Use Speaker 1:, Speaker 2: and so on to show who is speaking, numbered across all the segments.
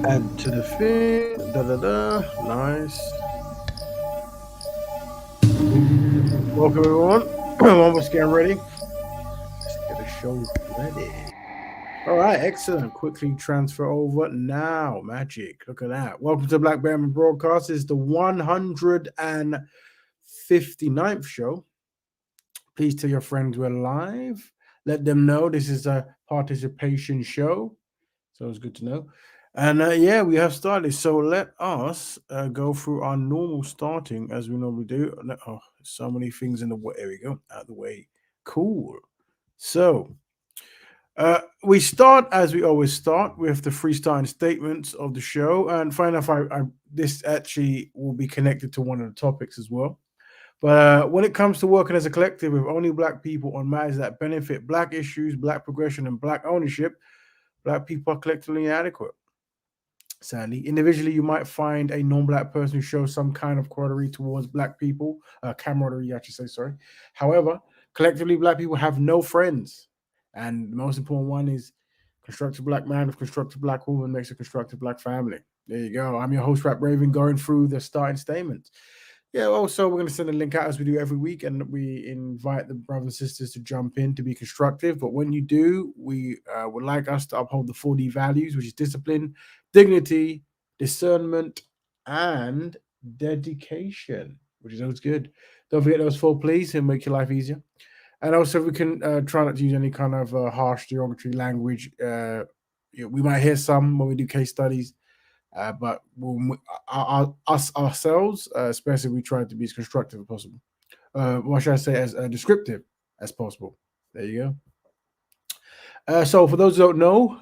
Speaker 1: Add to the feed. Nice. Welcome everyone. Almost getting ready. Let's get the show ready. All right, excellent. Quickly transfer over now. Magic. Look at that. Welcome to Black Betterment Broadcast. It's the 159th show. Please tell your friends we're live. Let them know this is a participation show. So it's good to know. And yeah, we have started. So let us go through our normal starting as we normally do. Oh, so many things in the way. There we go. Out of the way. Cool. So we start as we always start with the freestyle statements of the show, and find out if this actually will be connected to one of the topics as well. But when it comes to working as a collective with only black people on matters that benefit black issues, black progression, and black ownership, black people are collectively inadequate. Sadly, individually, you might find a non-black person who shows some kind of camaraderie towards black people, camaraderie, I should say. Sorry. However, collectively, black people have no friends, and the most important one is constructive black man with constructive black woman makes a constructive black family. There you go. I'm your host, Rap Raven, going through the starting statements. Yeah, also, we're going to send a link out as we do every week, and we invite the brothers and sisters to jump in to be constructive. But when you do, we would like us to uphold the 4D values, which is discipline, dignity, discernment, and dedication, which is always good. Don't forget those four, please, and make your life easier. And also, we can try not to use any kind of harsh derogatory language. We might hear some when we do case studies, but us ourselves, especially, we try to be as constructive as possible. What should I say? As descriptive as possible. There you go. So, for those who don't know,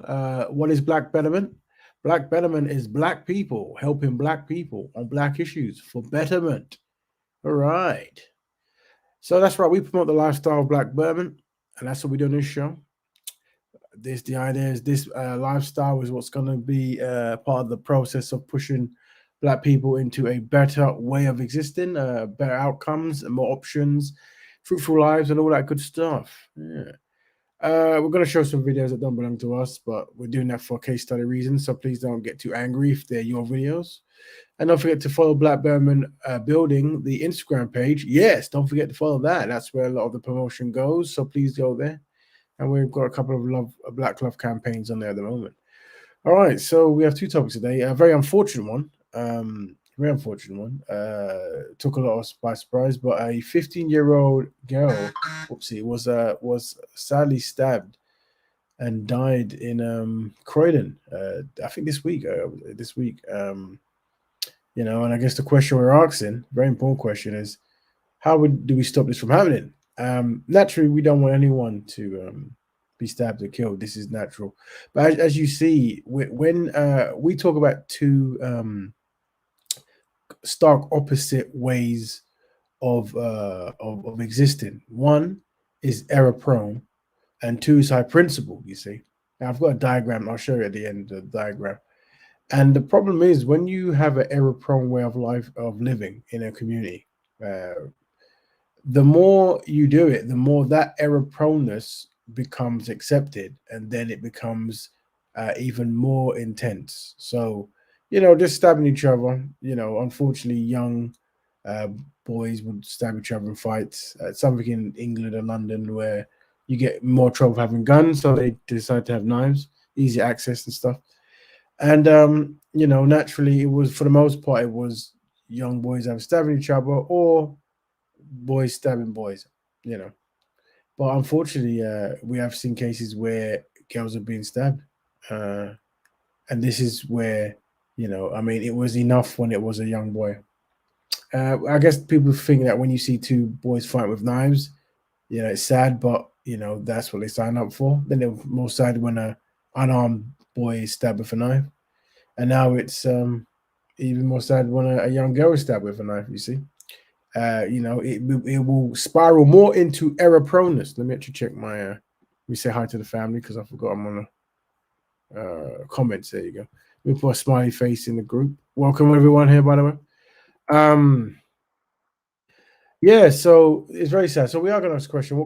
Speaker 1: what is Black Betterment? Black Betterment is black people helping black people on black issues for betterment. All right. So that's right. We promote the lifestyle of Black Betterment, and that's what we do on this show. The idea is this lifestyle is what's going to be part of the process of pushing black people into a better way of existing, better outcomes, and more options, fruitful lives, and all that good stuff. Yeah. We're going to show some videos that don't belong to us, but we're doing that for case study reasons. So please don't get too angry if they're your videos. And don't forget to follow Black Bearman Building, the Instagram page. Yes, don't forget to follow that. That's where a lot of the promotion goes. So please go there. And we've got a couple of black love campaigns on there at the moment. All right, so we have two topics today. A very unfortunate one. Very unfortunate one. Took a lot of us by surprise, but a 15-year-old girl, whoopsie, was sadly stabbed and died in Croydon. I think this week. And I guess the question we're asking, very important question, is do we stop this from happening? Naturally, we don't want anyone to be stabbed or killed. This is natural. But as you see, when we talk about two stark opposite ways of existing, one is error prone, and two is high principle. You see, now I've got a diagram. I'll show you at the end of the diagram. And the problem is when you have an error prone way of life of living in a community. The more you do it, the more that error proneness becomes accepted, and then it becomes even more intense. So, just stabbing each other. Unfortunately, young uh, boys would stab each other in fights. Something in England and London where you get more trouble having guns, so they decide to have knives, easy access and stuff. And naturally, it was for the most part, it was young boys either stabbing each other or boys stabbing boys, you know. But unfortunately, we have seen cases where girls are being stabbed, uh, and this is where I mean, it was enough when it was a young boy. I guess people think that when you see two boys fight with knives, it's sad, but that's what they sign up for. Then they're more sad when a unarmed boy is stabbed with a knife, and now it's even more sad when a young girl is stabbed with a knife. You see. It will spiral more into error proneness. Let me actually check my. Let me say hi to the family because I forgot I'm on the comments. There you go. Let me put a smiley face in the group. Welcome everyone here, by the way. Um, Yeah, so it's very sad. So we are going to ask a question: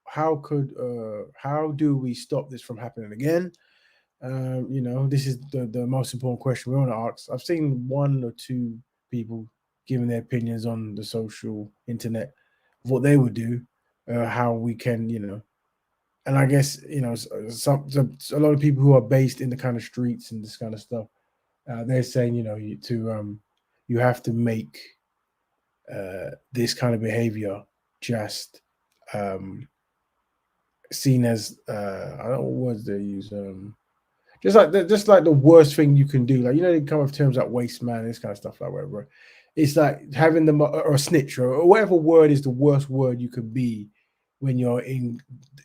Speaker 1: how do we stop this from happening again? This is the most important question we want to ask. I've seen one or two people giving their opinions on the social internet, what they would do, how we can, and I guess a lot of people who are based in the kind of streets and this kind of stuff, they're saying, you have to make this kind of behavior just um, seen as I don't know what words they use. Just like the worst thing you can do. Like they come with terms like waste man, this kind of stuff like whatever. It's like having them or a snitch or whatever word is the worst word you could be when you're in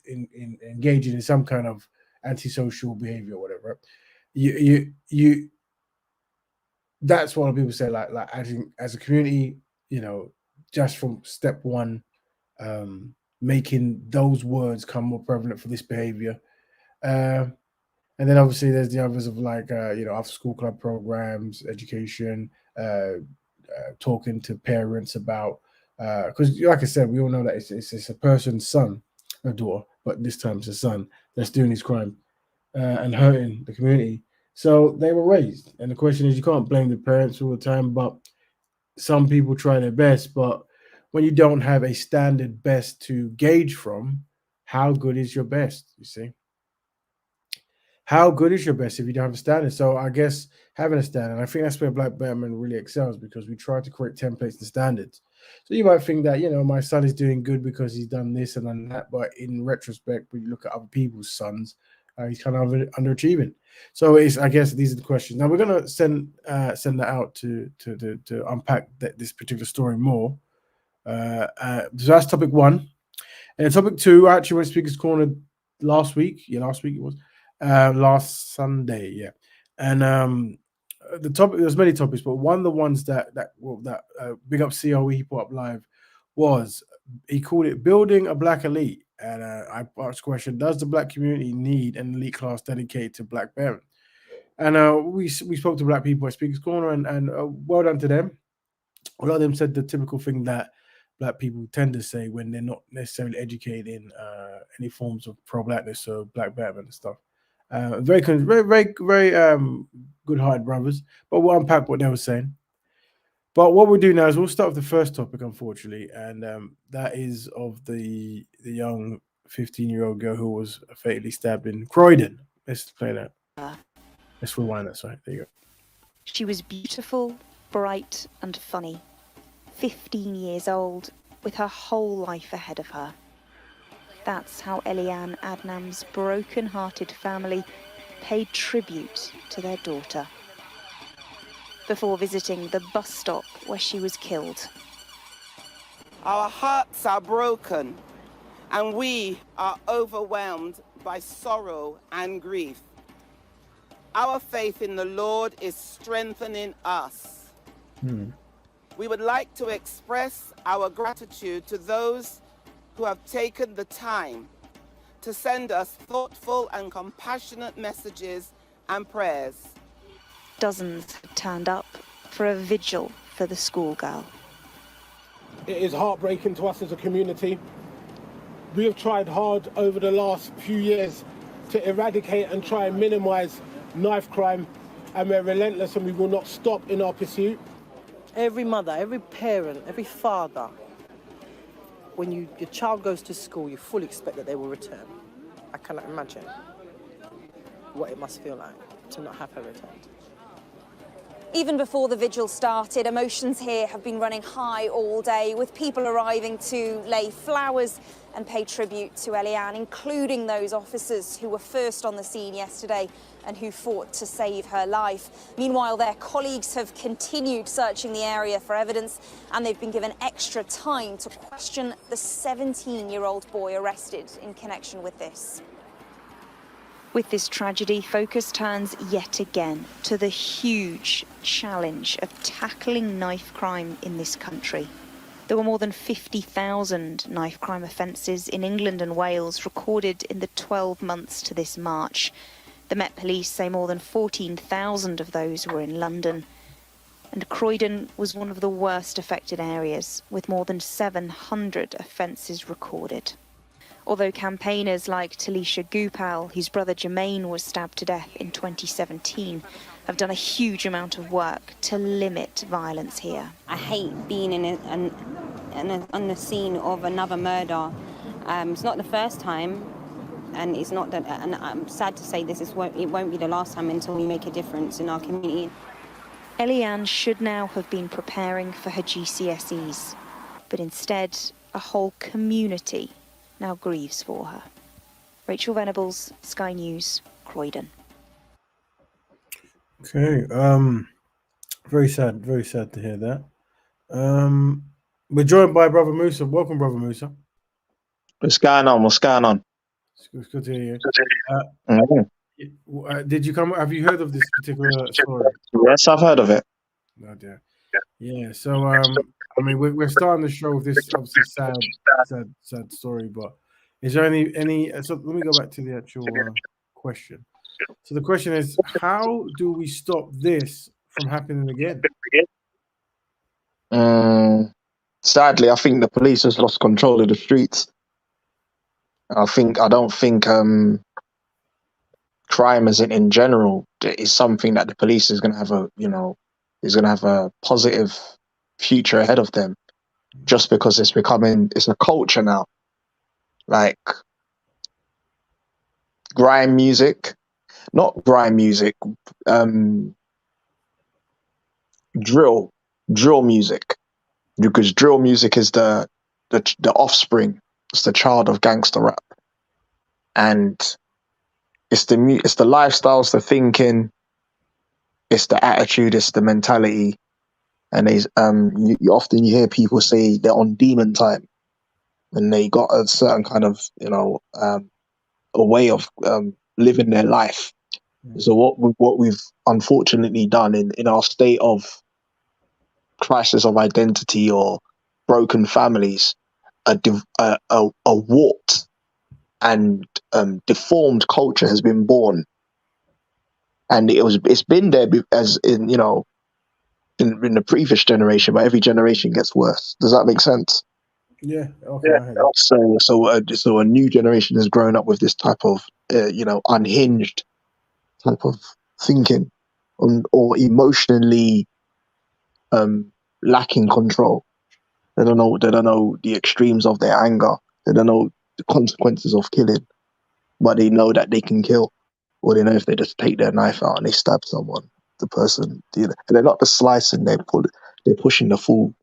Speaker 1: engaging in some kind of antisocial behavior or whatever. You that's what people say like as a community, just from step one, making those words come more prevalent for this behavior. Uh, and then obviously there's the others of like after school club programs, education, talking to parents about because like I said, we all know that it's a person's son or daughter, but this time it's a son that's doing his crime and hurting the community. So they were raised, and the question is, you can't blame the parents all the time, but some people try their best. But when you don't have a standard best to gauge from, how good is your best? You see, how good is your best if you don't have a standard? So I guess having a standard, I think that's where Black Batman really excels because we try to create templates and standards. So you might think that my son is doing good because he's done this and done that, but in retrospect, when you look at other people's sons, he's kind of underachieving. So I guess these are the questions. Now we're gonna send that out to unpack this particular story more. So that's topic one. And topic two, I actually went to Speaker's Corner last week. Yeah, last week it was. Last Sunday, yeah. And the topic, there's many topics, but one of the ones that Big Up COE he put up live was, he called it building a black elite. And I asked the question: does the black community need an elite class dedicated to black parents? And we spoke to black people at Speaker's Corner, and well done to them. A lot of them said the typical thing that black people tend to say when they're not necessarily educated in any forms of pro-blackness or black Batman and stuff. Very, very, very good-hearted brothers. But we'll unpack what they were saying. But what we'll do now is we'll start with the first topic, unfortunately, and that is of the young 15-year-old girl who was fatally stabbed in Croydon. Let's play that. Let's rewind that. Sorry, there you go.
Speaker 2: She was beautiful, bright, and funny. 15 years old, with her whole life ahead of her. That's how Eliane Adnam's broken-hearted family paid tribute to their daughter before visiting the bus stop where she was killed.
Speaker 3: Our hearts are broken, and we are overwhelmed by sorrow and grief. Our faith in the Lord is strengthening us. We would like to express our gratitude to those who have taken the time to send us thoughtful and compassionate messages and prayers.
Speaker 2: Dozens had turned up for a vigil for the schoolgirl.
Speaker 4: It is heartbreaking to us as a community. We have tried hard over the last few years to eradicate and try and minimise knife crime, and we're relentless and we will not stop in our pursuit.
Speaker 5: Every mother, every parent, every father, when your child goes to school, you fully expect that they will return. I cannot imagine what it must feel like to not have her returned.
Speaker 6: Even before the vigil started, emotions here have been running high all day, with people arriving to lay flowers and pay tribute to Eliane, including those officers who were first on the scene yesterday and who fought to save her life. Meanwhile, their colleagues have continued searching the area for evidence, and they've been given extra time to question the 17-year-old boy arrested in connection with this.
Speaker 2: With this tragedy, focus turns yet again to the huge challenge of tackling knife crime in this country. There were more than 50,000 knife crime offences in England and Wales recorded in the 12 months to this March. The Met Police say more than 14,000 of those were in London. and Croydon was one of the worst affected areas, with more than 700 offences recorded. Although campaigners like Talisha Gopal, whose brother Jermaine was stabbed to death in 2017, have done a huge amount of work to limit violence here.
Speaker 7: I hate being on the scene of another murder. It's not the first time, and it's not that. And I'm sad to say this. It won't be the last time until we make a difference in our community.
Speaker 2: Eliane should now have been preparing for her GCSEs, but instead, a whole community now grieves for her. Rachel Venables, Sky News, Croydon.
Speaker 1: Okay, very sad to hear that. We're joined by Brother Musa. Welcome, Brother Musa.
Speaker 8: What's going on?
Speaker 1: It's good to hear you.
Speaker 8: Mhm.
Speaker 1: Did you come? Have you heard of this particular story?
Speaker 8: Yes, I've heard of it.
Speaker 1: No, dear. Yeah. So, I mean, we're starting the show with this obviously sad story. But is there any? So let me go back to the actual question. So the question is, how do we stop this from happening again?
Speaker 8: Sadly, I think the police has lost control of the streets. I don't think crime as in general is something that the police is going to have a positive future ahead of them, just because it's a culture now. Like not grime music, drill music, because drill music is the offspring, it's the child of gangster rap, and it's the lifestyles, the thinking, it's the attitude, it's the mentality, and you often hear people say they're on demon time, and they got a certain kind of a way of living their life. So what we've unfortunately done in our state of crisis of identity or broken families, a warped and deformed culture has been born, and it's been there as in in the previous generation, but every generation gets worse. Does that make sense?
Speaker 1: Yeah. Okay.
Speaker 8: So a new generation has grown up with this type of unhinged type of thinking, or emotionally lacking control. They don't know the extremes of their anger. They don't know the consequences of killing, but they know that they can kill, or they know if they just take their knife out and they stab someone, the person, and they're not just slicing, they're pushing the full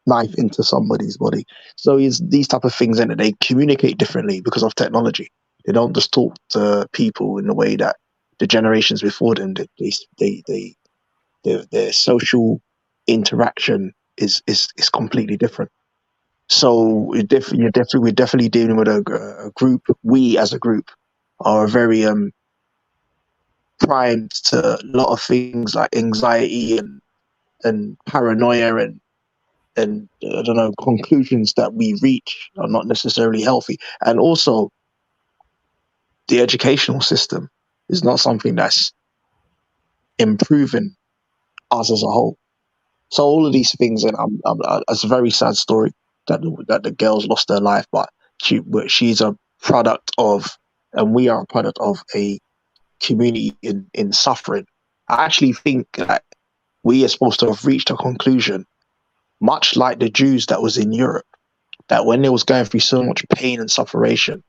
Speaker 8: knife into somebody's body. So it's these type of things, and they communicate differently because of technology. They don't just talk to people in the way that the generations before them did. Their social interaction is completely different. So we're definitely dealing with a group. We as a group are very primed to a lot of things like anxiety and paranoia and I don't know, conclusions that we reach are not necessarily healthy. And also, the educational system is not something that's improving us as a whole. So all of these things, and it's a very sad story that the girls lost their life, but she's a product of, and we are a product of a community in suffering. I actually think that we are supposed to have reached a conclusion, much like the Jews that was in Europe, that when they was going through so much pain and suffering,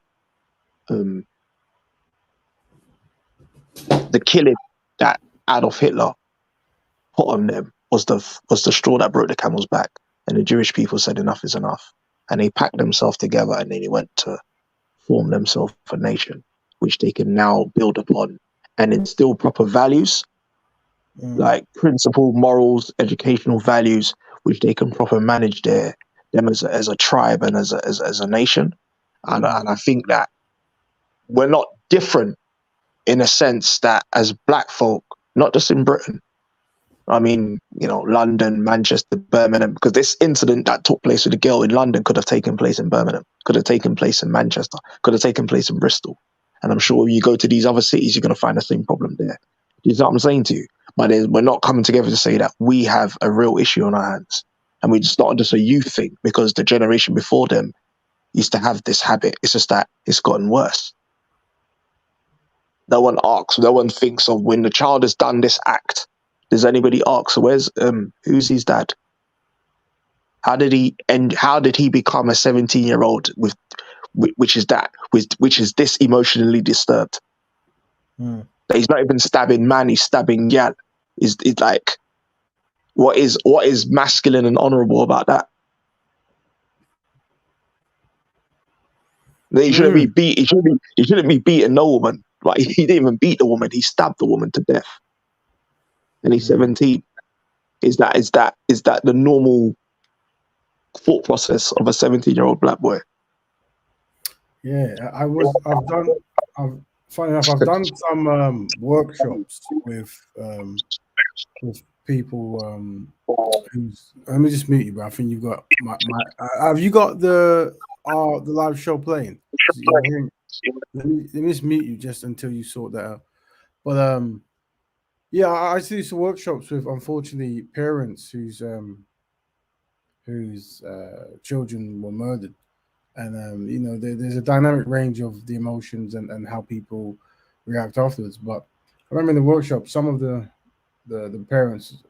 Speaker 8: the killing that Adolf Hitler put on them was the straw that broke the camel's back, and the Jewish people said enough is enough, and they packed themselves together, and then they went to form themselves a nation, which they can now build upon and instill proper values, like principle, morals, educational values, which they can proper manage them as a tribe and as a nation. And I think that we're not different in a sense that as black folk, not just in Britain, I mean, London, Manchester, Birmingham, because this incident that took place with the girl in London could have taken place in Birmingham, could have taken place in Manchester, could have taken place in Bristol. And I'm sure when you go to these other cities, you're going to find the same problem there. You know what I'm saying to you? but we're not coming together to say that we have a real issue on our hands, and it's not just a youth thing because the generation before them used to have this habit. It's just that it's gotten worse. No one asks, no one thinks of when the child has done this act. Does anybody ask, who's his dad? How did he become a 17-year-old with which is this emotionally disturbed? That he's not even stabbing man, he's stabbing gal. Is like what is masculine and honorable about that? He shouldn't be beat. He shouldn't be beating no woman. Like he didn't even beat the woman. He stabbed the woman to death. And he's 17. Is that the normal thought process of a 17-year-old black boy?
Speaker 1: Yeah, funny enough, I've done some workshops with people who's. Let me just mute you, bro. I think you've got my. Have you got the live show playing? Let me just mute you just until you sort that out. But yeah, I see some workshops with unfortunately parents whose children were murdered, and there's a dynamic range of the emotions and how people react afterwards. But I remember in the workshop, some of the parents,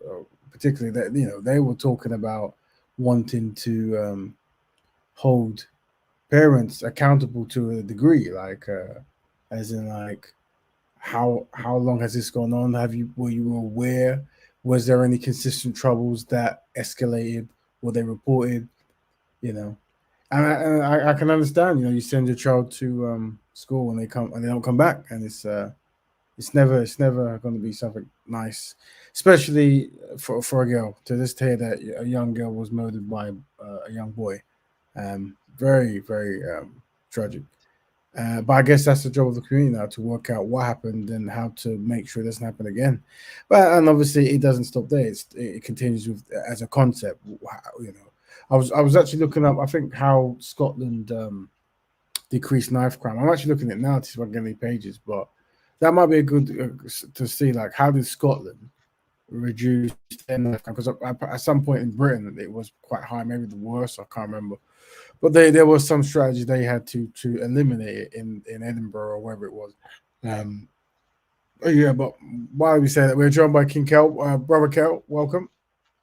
Speaker 1: particularly, that they were talking about wanting to hold parents accountable to a degree, like as in like how long has this gone on? Were you aware? Was there any consistent troubles that escalated? Were they reported? You know, and I can understand. You send your child to school and they don't come back, and it's never going to be something nice, especially for a girl to just hear that a young girl was murdered by a young boy. Very very tragic. But I guess that's the job of the community now to work out what happened and how to make sure it doesn't happen again. But and obviously it doesn't stop there. It continues with as a concept. I was actually looking up. I think how Scotland decreased knife crime. I'm actually looking at it now to see if I can get any pages. But that might be a good to see like how did Scotland reduce their knife crime? Because at some point in Britain it was quite high, maybe the worst. I can't remember. But there was some strategy they had to eliminate it in Edinburgh or wherever it was. Yeah, but why we say that we're joined by King Kel, brother Kel, welcome,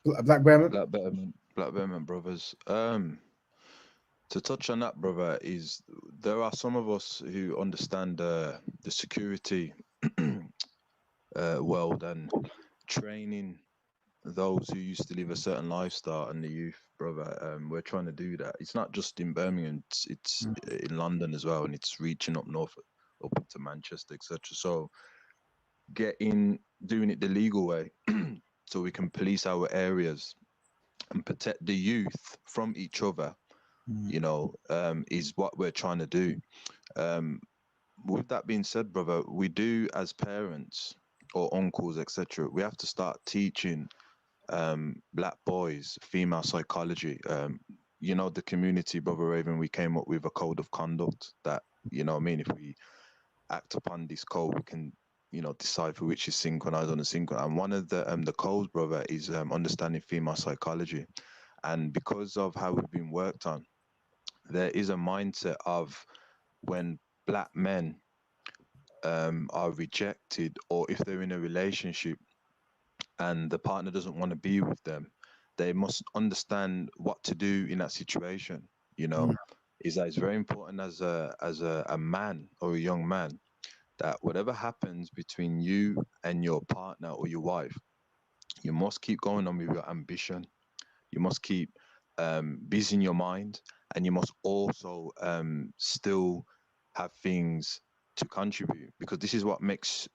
Speaker 1: Black Betterment.
Speaker 9: Black Betterment brothers. To touch on that, brother, is there are some of us who understand the security world and training those who used to live a certain lifestyle and the youth, brother. We're trying to do that. It's not just in Birmingham; it's in London as well, and it's reaching up north, up to Manchester, etc. So, doing it the legal way, so we can police our areas and protect the youth from each other. Is what we're trying to do. With that being said, brother, we do as parents or uncles, etc. We have to start teaching black boys female psychology. The community, brother Raven, we came up with a code of conduct that if we act upon this code, we can decipher which is synchronized on the synchronized. And one of the codes, brother, is understanding female psychology. And because of how we've been worked on, there is a mindset of when black men are rejected, or if they're in a relationship and the partner doesn't want to be with them, they must understand what to do in that situation. Is that it's very important as a man or a young man that whatever happens between you and your partner or your wife, you must keep going on with your ambition. You must keep busy in your mind, and you must also still have things to contribute, because this is what makes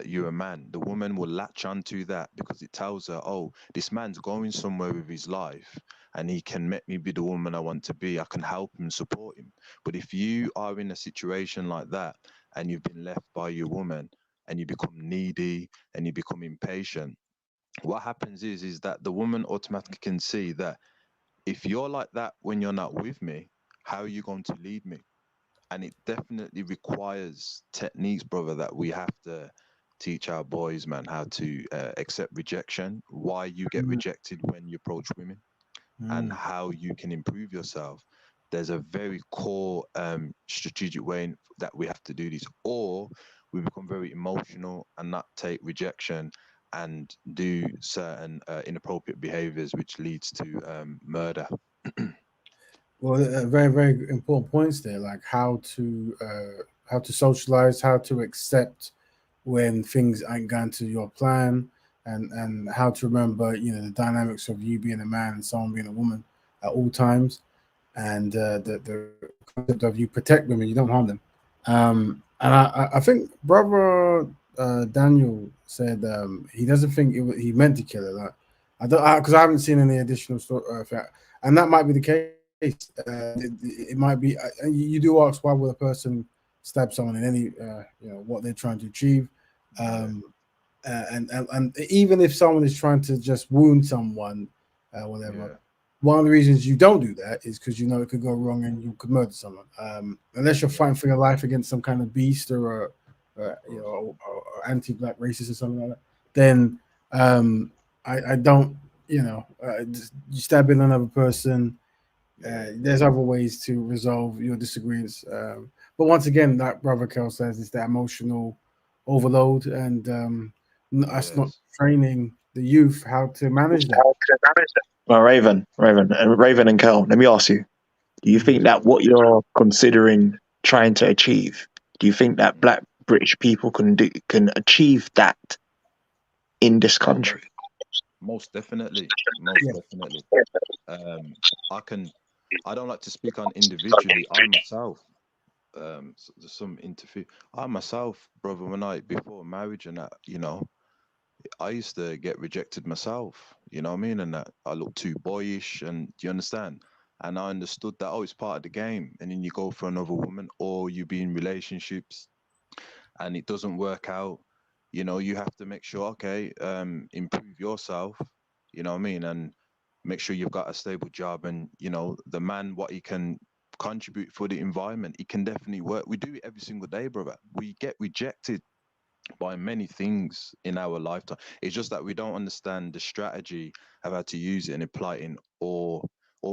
Speaker 9: you a man. The woman will latch onto that because it tells her, oh, this man's going somewhere with his life and he can make me be the woman I want to be. I can help him, support him. But if you are in a situation like that and you've been left by your woman and you become needy and you become impatient, what happens is that the woman automatically can see that if you're like that when you're not with me, how are you going to lead me? And it definitely requires techniques, brother, that we have to teach our boys, man, how to accept rejection, why you get rejected when you approach women, and how you can improve yourself. There's a very core strategic way that we have to do this, or we become very emotional and not take rejection and do certain inappropriate behaviors, which leads to murder.
Speaker 1: Well, very very important points there, like how to socialize, how to accept when things ain't going to your plan, and how to remember, the dynamics of you being a man and someone being a woman at all times, and the concept of you protect women, you don't harm them. And I think brother Daniel said he doesn't think he meant to kill her. Like, I don't, because I haven't seen any additional story, and that might be the case. It might be. You do ask, why would a person stab someone in any, what they're trying to achieve, um, and even if someone is trying to just wound someone, whatever.
Speaker 9: Yeah.
Speaker 1: One of the reasons you don't do that is because you know it could go wrong and you could murder someone. Unless you're fighting for your life against some kind of beast or anti-black racist or something like that, then I don't. You stab in another person. There's other ways to resolve your disagreements. But once again, like Brother Kel says, it's that emotional overload, and us not
Speaker 9: Yes.
Speaker 1: training the youth how to manage that.
Speaker 8: Well, Raven and Kel, let me ask you: do you think that what you're considering trying to achieve, do you think that Black British people can achieve that in this
Speaker 9: Oh,
Speaker 8: country?
Speaker 9: most definitely, most
Speaker 1: Yeah.
Speaker 9: definitely. I can. I don't like to speak on individually. I myself, there's some interview. I myself, brother, when I before marriage and that, I used to get rejected myself. You know what I mean? And that I look too boyish, and do you understand? And I understood that, oh, it's part of the game. And then you go for another woman, or you be in relationships and it doesn't work out. You have to make sure, okay, improve yourself. You know what I mean? And make sure you've got a stable job, and the man, what he can contribute for the environment, he can definitely work. We do it every single day, brother. We get rejected by many things in our lifetime. It's just that we don't understand the strategy of how to use it and apply it in, or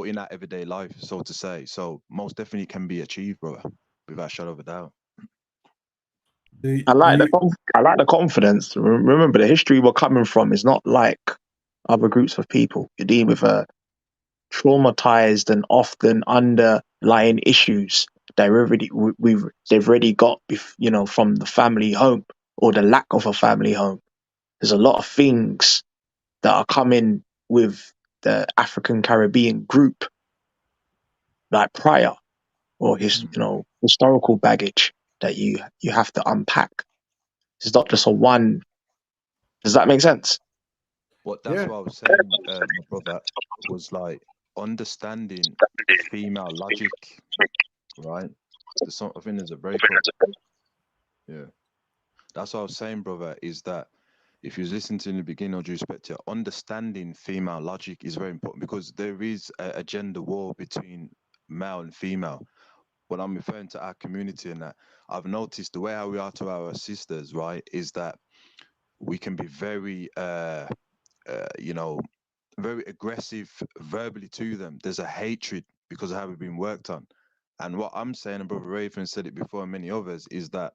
Speaker 9: in our everyday life, so to say. So most definitely can be achieved, brother, without a shadow of a doubt.
Speaker 8: I
Speaker 1: Do
Speaker 8: like
Speaker 1: you,
Speaker 8: I like the confidence. Remember, the history we're coming from is not like other groups of people. You're dealing with a traumatized and often underlying issues that they've already got, from the family home or the lack of a family home. There's a lot of things that are coming with the African Caribbean group, like prior, or historical baggage that you have to unpack. It's not just a one. Does that make sense?
Speaker 9: What That's
Speaker 1: yeah.
Speaker 9: what I was saying, my brother, was like understanding female logic, right? I think there's a breakup. Yeah. That's what I was saying, brother, is that if you was listening to in the beginning, or due respect to understanding female logic is very important, because there is a gender war between male and female. When I'm referring to our community and that, I've noticed the way how we are to our sisters, right, is that we can be very, you know, very aggressive verbally to them. There's a hatred because of how we've been worked on. And what I'm saying, and Brother Raven said it before, and many others, is that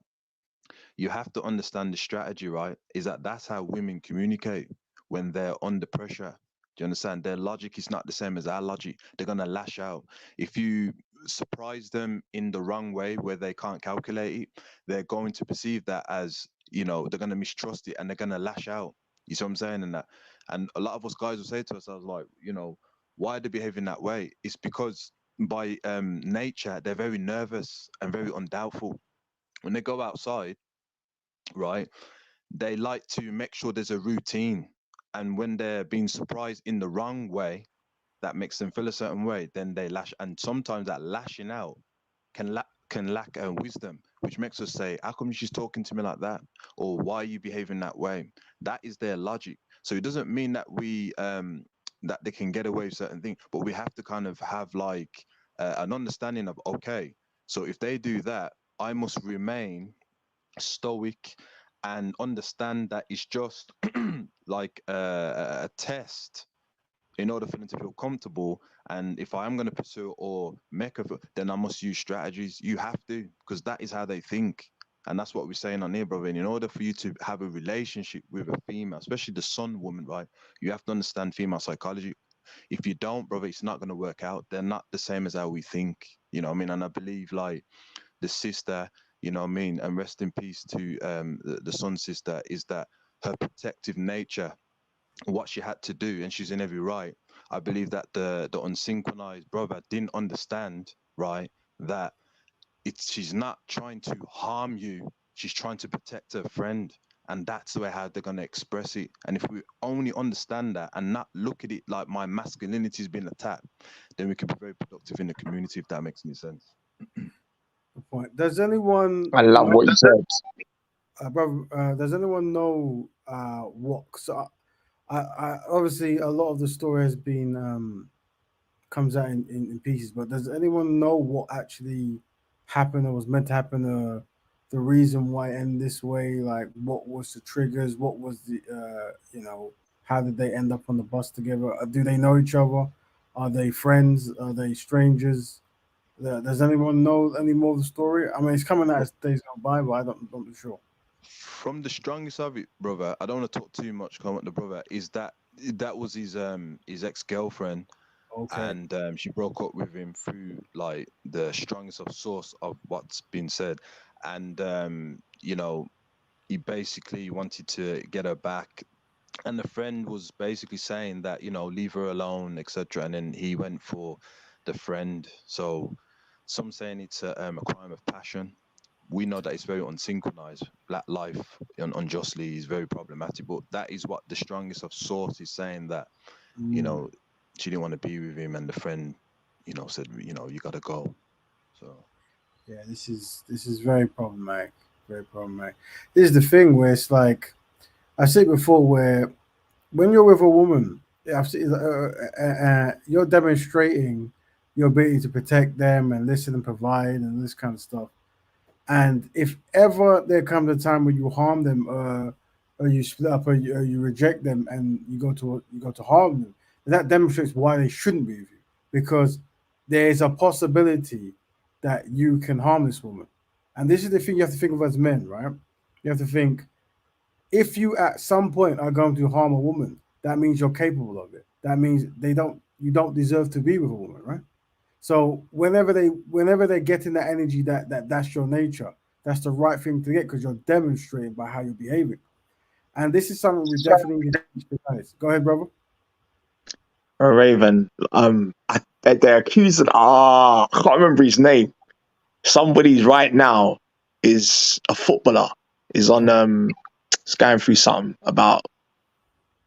Speaker 9: you have to understand the strategy, right? Is that that's how women communicate when they're under pressure. Do you understand? Their logic is not the same as our logic. They're gonna lash out. If you surprise them in the wrong way where they can't calculate it, they're going to perceive that as, they're gonna mistrust it and they're gonna lash out. You see what I'm saying? And a lot of us guys will say to us, I was like, why are they behaving that way? It's because by nature they're very nervous and very undoubtful. When they go outside, right? They like to make sure there's a routine. And when they're being surprised in the wrong way, that makes them feel a certain way, then they lash. And sometimes that lashing out can lack wisdom, which makes us say, "How come she's talking to me like that?" Or "Why are you behaving that way?" That is their logic. So it doesn't mean that that they can get away with certain things, but we have to kind of have like an understanding of, okay, so if they do that, I must remain stoic and understand that it's just like a test in order for them to feel comfortable. And if I am going to pursue or make a, then I must use strategies. You have to, because that is how they think. And that's what we're saying on here, brother. And in order for you to have a relationship with a female, especially the sun woman, right, you have to understand female psychology. If you don't, brother, it's not going to work out. They're not the same as how we think, you know what I mean? And I believe like the sister, you know what I mean? And rest in peace to the sun sister, is that her protective nature, what she had to do, and she's in every right. I believe that the unsynchronized brother didn't understand, right, that she's not trying to harm you, she's trying to protect her friend. And that's the way how they're gonna express it. And if we only understand that and not look at it like my masculinity is being attacked, then we can be very productive in the community, if that makes any sense.
Speaker 1: Good point. Does anyone
Speaker 8: I love
Speaker 1: know,
Speaker 8: what you said.
Speaker 1: brother? Does anyone know what? So I obviously a lot of the story has been comes out in pieces, but does anyone know what actually happened or was meant to happen? The reason why it ended this way, like what was the triggers? What was the how did they end up on the bus together? Do they know each other? Are they friends? Are they strangers? Does anyone know any more of the story? I mean, it's coming out as days go by, but I don't be sure.
Speaker 9: From the strongest of it, brother, I don't want to talk too much, comment the brother, is that that was his ex-girlfriend.
Speaker 1: Okay.
Speaker 9: And she broke up with him through like the strongest of source of what's been said. And you know, he basically wanted to get her back, and the friend was basically saying that, you know, leave her alone, etc. And then he went for the friend. So some saying it's a crime of passion. We know that it's very unsynchronized. Black life unjustly is very problematic, but that is what the strongest of source is saying, that, you
Speaker 1: Mm.
Speaker 9: know, she didn't want to be with him, and the friend, you know, said, you know, you gotta go. So
Speaker 1: Yeah, this is very problematic. Very problematic. This is the thing where it's like I said before, where when you're with a woman, I've seen, you're demonstrating your ability to protect them and listen and provide and this kind of stuff. And if ever there comes a time where you harm them, or you split up, or you reject them, and you go to harm them, that demonstrates why they shouldn't be with you, because there is a possibility that you can harm this woman. And this is the thing you have to think of as men, right? You have to think, if you at some point are going to harm a woman, that means you're capable of it. That means you don't deserve to be with a woman, right? So whenever they're getting that energy, that's your nature. That's the right thing to get, because you're demonstrating by how you're behaving. And this is something we definitely need to teach the guys. Go ahead, brother.
Speaker 8: Raven. They're accusing. I can't remember his name. Somebody right now is a footballer. Is on is going through something about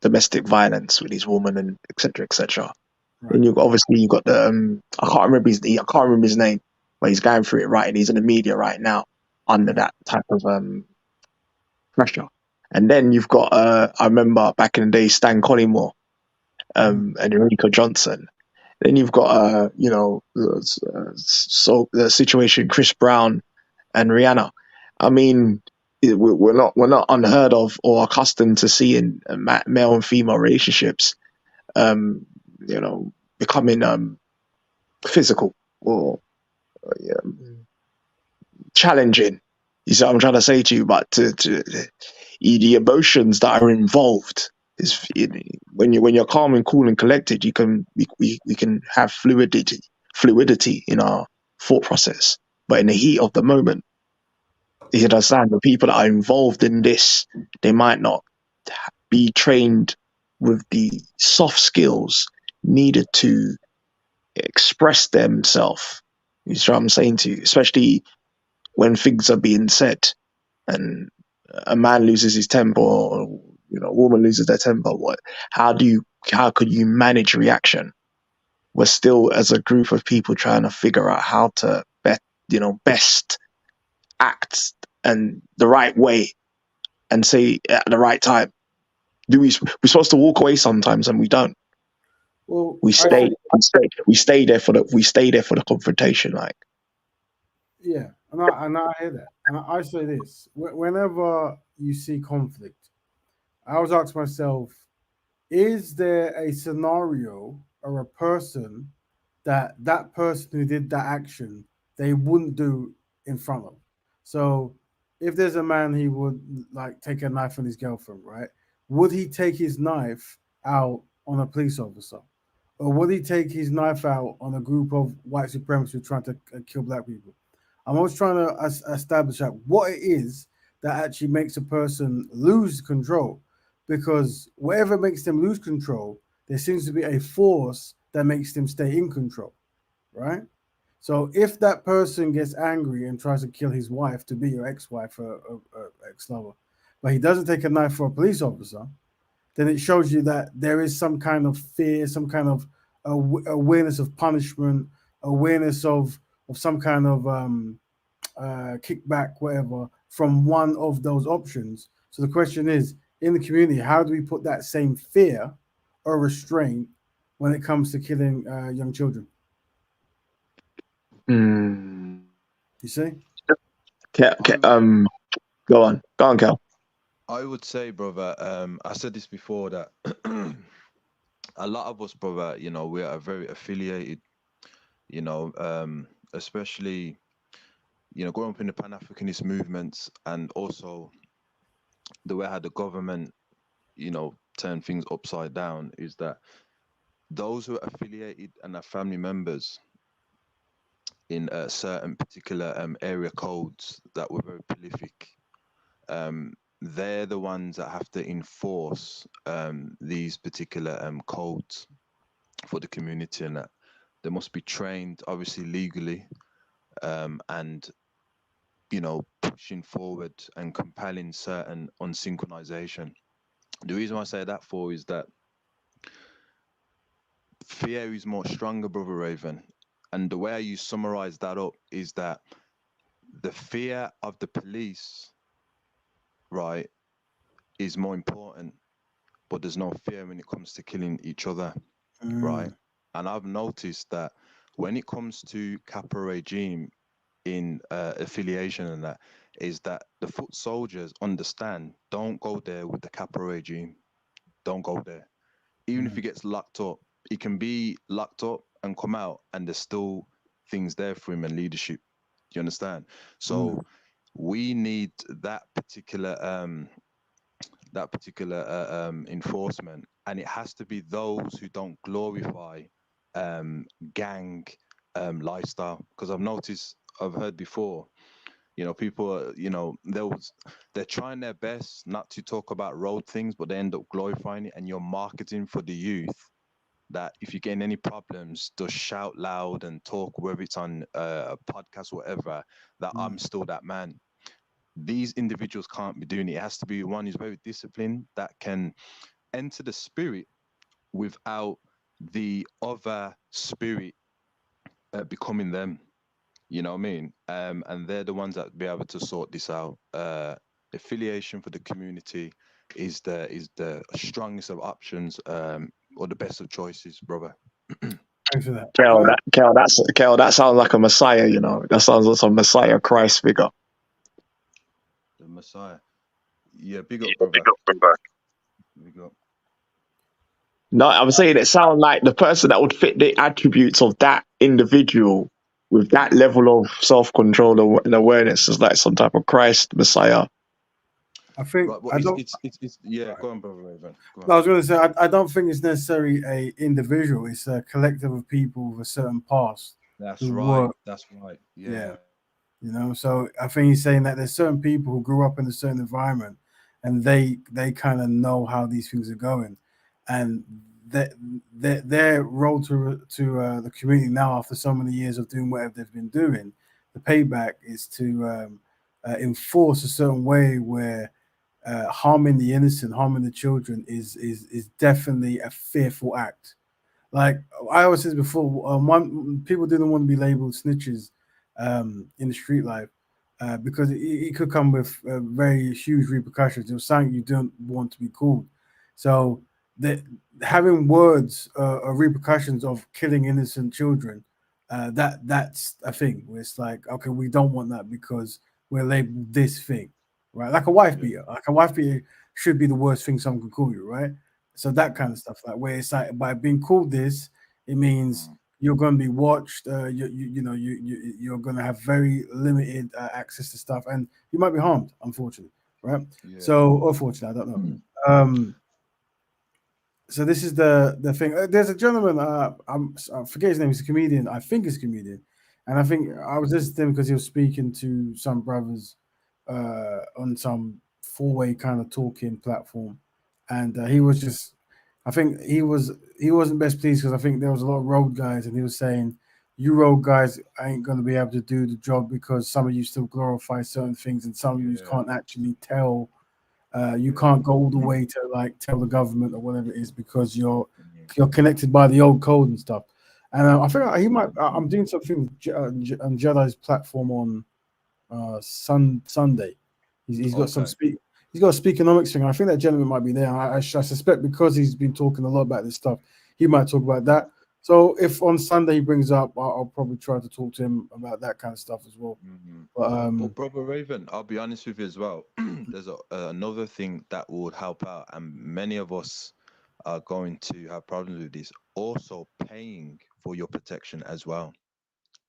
Speaker 8: domestic violence with his woman and etc. etc.
Speaker 1: Right.
Speaker 8: And you got the I can't remember his name, but he's going through it, right, and he's in the media right now under that type of pressure. And then you've got I remember back in the day, Stan Collymore and Enrico Johnson. Then you've got so the situation Chris Brown and Rihanna. I mean, we're not unheard of or accustomed to seeing male and female relationships, um, becoming physical or challenging. You see what I'm trying to say to you? But the emotions that are involved is when you're calm and cool and collected, we can have fluidity in our thought process. But in the heat of the moment, you understand, the people that are involved in this, they might not be trained with the soft skills needed to express themselves. You see what I'm saying to you? Especially when things are being said and a man loses his temper, or a woman loses their temper. How could you manage reaction? We're still, as a group of people, trying to figure out how to best act and the right way and say at the right time. We're supposed to walk away sometimes, and we don't.
Speaker 1: Well,
Speaker 8: We stay there for the confrontation.
Speaker 1: yeah, and I hear that. And I say this: whenever you see conflict, I always ask myself, is there a scenario or a person that person who did that action they wouldn't do in front of? So if there's a man he would like take a knife on his girlfriend, right? Would he take his knife out on a police officer? Or would he take his knife out on a group of white supremacists who are trying to kill black people? I'm always trying to establish out what it is that actually makes a person lose control, because whatever makes them lose control, there seems to be a force that makes them stay in control, right? So if that person gets angry and tries to kill his wife, to be your ex-wife or ex-lover, but he doesn't take a knife for a police officer, then it shows you that there is some kind of fear, some kind of awareness of punishment, awareness of some kind of kickback, whatever, from one of those options. So the question is, in the community, how do we put that same fear or restraint when it comes to killing young children?
Speaker 8: Mm.
Speaker 1: You see?
Speaker 8: Okay, go on, Kel.
Speaker 9: I would say, brother, I said this before, that a lot of us, brother, you know, we are very affiliated, you know, especially, you know, growing up in the Pan-Africanist movements, and also the way how the government, you know, turn things upside down, is that those who are affiliated and are family members in certain particular area codes that were very prolific, they're the ones that have to enforce these particular codes for the community, and that they must be trained, obviously legally, and you know, pushing forward and compelling certain unsynchronization. The reason why I say that for is that fear is more stronger, brother Raven, and the way you summarize that up is that the fear of the police, right, is more important, but there's no fear when it comes to killing each other, right? And I've noticed that when it comes to Kappa regime in affiliation and that, is that the foot soldiers understand, don't go there with the Kappa regime. Don't go there. Even if he gets locked up, he can be locked up and come out, and there's still things there for him and leadership. Do you understand? So we need that particular enforcement, and it has to be those who don't glorify gang lifestyle. Because I've heard before, you know, people are, you know, they're trying their best not to talk about road things, but they end up glorifying it, and you're marketing for the youth that if you're getting any problems, just shout loud and talk, whether it's on a podcast or whatever, that I'm still that man. These individuals can't be doing it. It has to be one who's very disciplined, that can enter the spirit without the other spirit becoming them. You know what I mean? And they're the ones that be able to sort this out. Affiliation for the community is the strongest of options, or the best of choices, brother.
Speaker 1: Thanks for that.
Speaker 8: Kel, that sounds like a Messiah, you know. That sounds like some Messiah Christ figure.
Speaker 9: The Messiah. Yeah, big up, brother. Big up.
Speaker 8: No, I'm saying it sounds like the person that would fit the attributes of that individual with that level of self-control and awareness is like some type of Christ Messiah.
Speaker 1: I think
Speaker 9: Right, well,
Speaker 1: I don't.
Speaker 9: it's yeah. Go on, brother Raven. Go on.
Speaker 1: No, I was going to say I don't think it's necessarily a individual. It's a collective of people with a certain past.
Speaker 9: That's
Speaker 1: who
Speaker 9: right.
Speaker 1: work.
Speaker 9: That's right.
Speaker 1: Yeah. You know, so I think he's saying that there's certain people who grew up in a certain environment, and they kind of know how these things are going, and their role to the community now, after so many years of doing whatever they've been doing, the payback is to enforce a certain way where harming the innocent, harming the children is definitely a fearful act. Like I always said before, one people didn't want to be labeled snitches in the street life because it could come with very huge repercussions. It was something you don't want to be called. So the having words or repercussions of killing innocent children, that's a thing where it's like, okay, we don't want that because we're labeled this thing, right? Like a wife
Speaker 9: Yeah.
Speaker 1: beater. Like a wife beater should be the worst thing someone can call you, right? So that kind of stuff, like where it's like by being called this, it means you're going to be watched. You're going to have very limited access to stuff, and you might be harmed, unfortunately, right?
Speaker 9: Yeah.
Speaker 1: So, or fortunately, I don't know. So this is the thing. There's a gentleman. I forget his name. He's a comedian. I think he's a comedian, and I think I was listening to him because he was speaking to some brothers on some four-way kind of talking platform, and he was just. I think he wasn't best pleased because I think there was a lot of road guys, and he was saying, "You road guys ain't going to be able to do the job because some of you still glorify certain things, and some of you
Speaker 9: Yeah.
Speaker 1: can't actually tell." You can't go all the way to like tell the government or whatever it is because you're connected by the old code and stuff. And I think he might. I'm doing something with on Jedi's platform on Sunday. He's got some
Speaker 9: Okay.
Speaker 1: He's got a speakonomics thing. I think that gentleman might be there. I suspect because he's been talking a lot about this stuff, he might talk about that. So if on Sunday he brings up, I'll probably try to talk to him about that kind of stuff as well. But
Speaker 9: But brother Raven, I'll be honest with you as well. There's another thing that would help out, and many of us are going to have problems with this. Also, paying for your protection as well.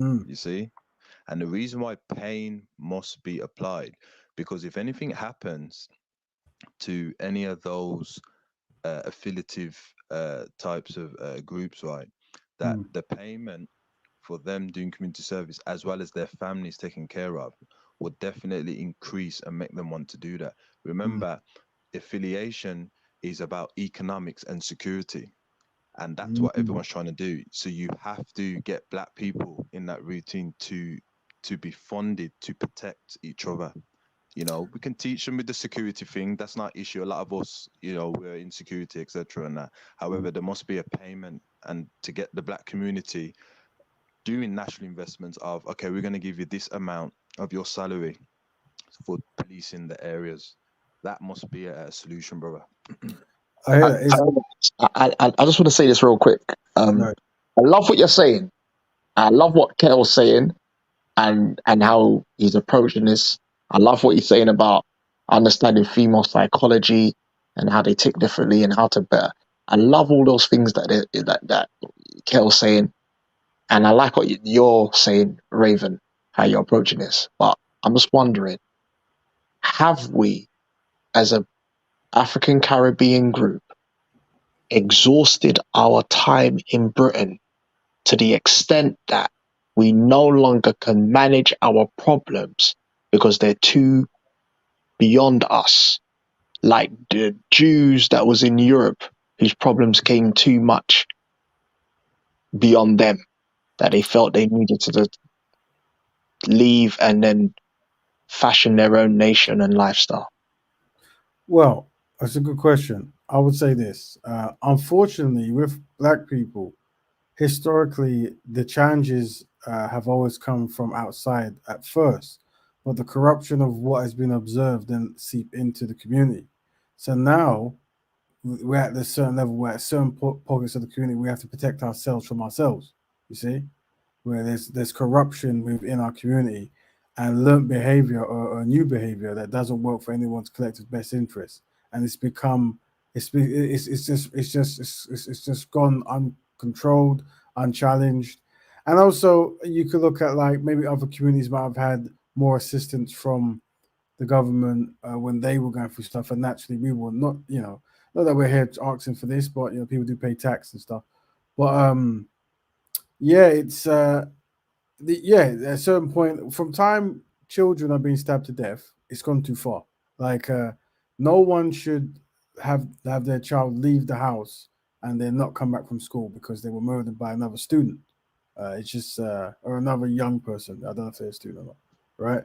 Speaker 1: mm,
Speaker 9: You see, and the reason why pain must be applied, because if anything happens to any of those affiliative types of groups, right, that
Speaker 1: mm,
Speaker 9: the payment for them doing community service as well as their families taken care of would definitely increase and make them want to do that.
Speaker 1: mm,
Speaker 9: Remember, affiliation is about economics and security, and that's what
Speaker 1: mm,
Speaker 9: everyone's trying to do. So you have to get black people in that routine to be funded to protect each other. You know, we can teach them with the security thing. That's not issue. A lot of us, you know, we're in security, etc. And that. However, there must be a payment, and to get the black community doing national investments of, okay, we're going to give you this amount of your salary for policing the areas. That must be a solution, brother.
Speaker 1: I hear
Speaker 8: I,
Speaker 1: that. It's,
Speaker 8: I just want to say this real quick.
Speaker 1: right.
Speaker 8: I love what you're saying. I love what Kel's saying and how he's approaching this. I love what he's saying about understanding female psychology and how they tick differently and how to better. I love all those things that Kel's saying, and I like what you're saying, Raven, how you're approaching this. But I'm just wondering, have we, as a African Caribbean group, exhausted our time in Britain to the extent that we no longer can manage our problems because they're too beyond us? Like the Jews that was in Europe, whose problems came too much beyond them, that they felt they needed to leave and then fashion their own nation and lifestyle.
Speaker 1: Well, that's a good question. I would say this. Unfortunately, with black people, historically, the challenges have always come from outside at first, but the corruption of what has been observed then seep into the community. So now we're at this certain level where at certain pockets of the community we have to protect ourselves from ourselves. You see, where there's corruption within our community and learned behavior or new behavior that doesn't work for anyone's collective best interest, and it's become it's just gone uncontrolled, unchallenged, and also you could look at like maybe other communities might have had more assistance from the government when they were going through stuff, and naturally we were not, not that we're here asking for this, but people do pay tax and stuff, but yeah, it's yeah, at a certain point, from time children are being stabbed to death, it's gone too far. Like, no one should have their child leave the house and then not come back from school because they were murdered by another student. It's just or another young person. I don't know if they're a student or not, right?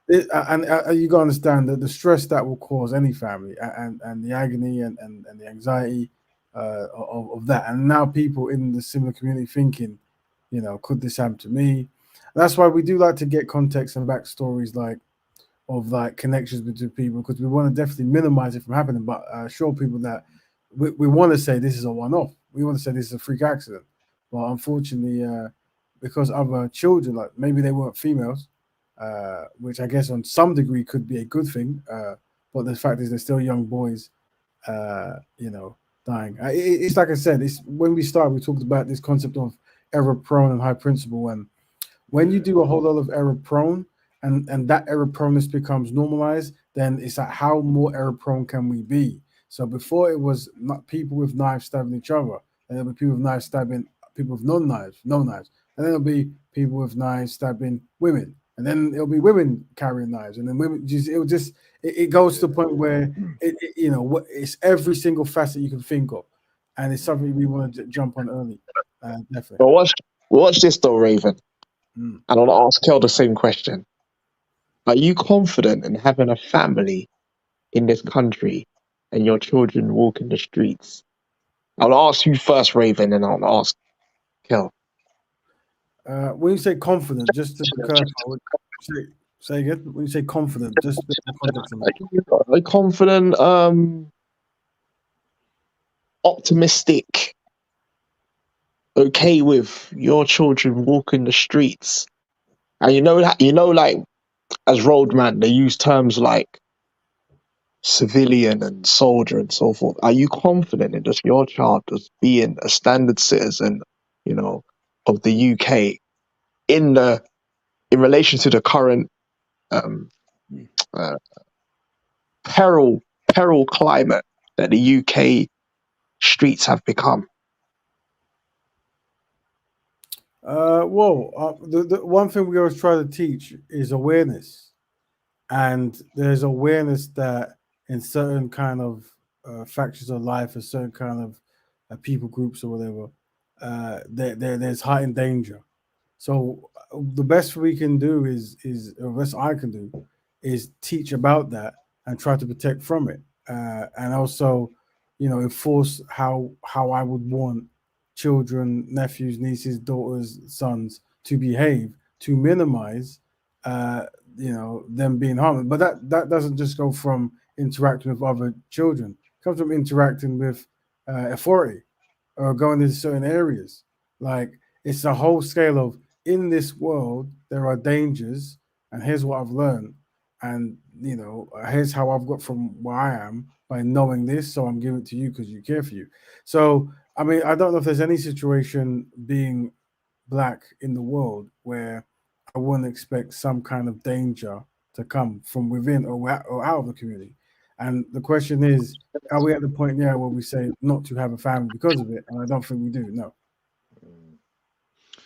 Speaker 1: And you gotta understand that the stress that will cause any family and the agony and the anxiety of that. And now people in the similar community thinking, could this happen to me? That's why we do like to get context and backstories of like connections between people because we want to definitely minimize it from happening, but show people that we want to say this is a one-off. We want to say this is a freak accident, but unfortunately, because other children, like maybe they weren't females, which I guess on some degree could be a good thing. But the fact is, they're still young boys, dying. It's like I said. It's when we started, we talked about this concept of error prone and high principle, and when you do a whole lot of error prone and that error proneness becomes normalized, then it's like how more error prone can we be? So before it was not people with knives stabbing each other, and there'll be people with knives stabbing people with no knives, and then there'll be people with knives stabbing women, and then it'll be women carrying knives, and then women it goes to the point where it's every single facet you can think of, and it's something we want to jump on early, definitely.
Speaker 8: But watch this though, Raven.
Speaker 1: Mm.
Speaker 8: And I'll ask Kel the same question. Are you confident in having a family in this country and your children walking the streets? I'll ask you first, Raven, and I'll ask Kel.
Speaker 1: When you say confident, just to clarify, say again. When you say confident, just a bit more context on that.
Speaker 8: Are you confident, optimistic, okay with your children walking the streets? And like as roadman, they use terms like civilian and soldier and so forth. Are you confident in just your child just being a standard citizen, of the UK in relation to the current um, uh, peril climate that the UK streets have become?
Speaker 1: The one thing we always try to teach is awareness, and there's awareness that in certain kind of factions of life, or certain kind of people groups or whatever, there's heightened danger. So the best we can do or best I can do is teach about that and try to protect from it, and also, enforce how I would want children, nephews, nieces, daughters, sons to behave to minimize, them being harmed. But that doesn't just go from interacting with other children. It comes from interacting with authority or going into certain areas. Like it's a whole scale of in this world there are dangers, and here's what I've learned, and here's how I've got from where I am by knowing this. So I'm giving it to you because you care for you. So I mean, I don't know if there's any situation being black in the world where I wouldn't expect some kind of danger to come from within or out of the community. And the question is, are we at the point now where we say not to have a family because of it? And I don't think we do. No.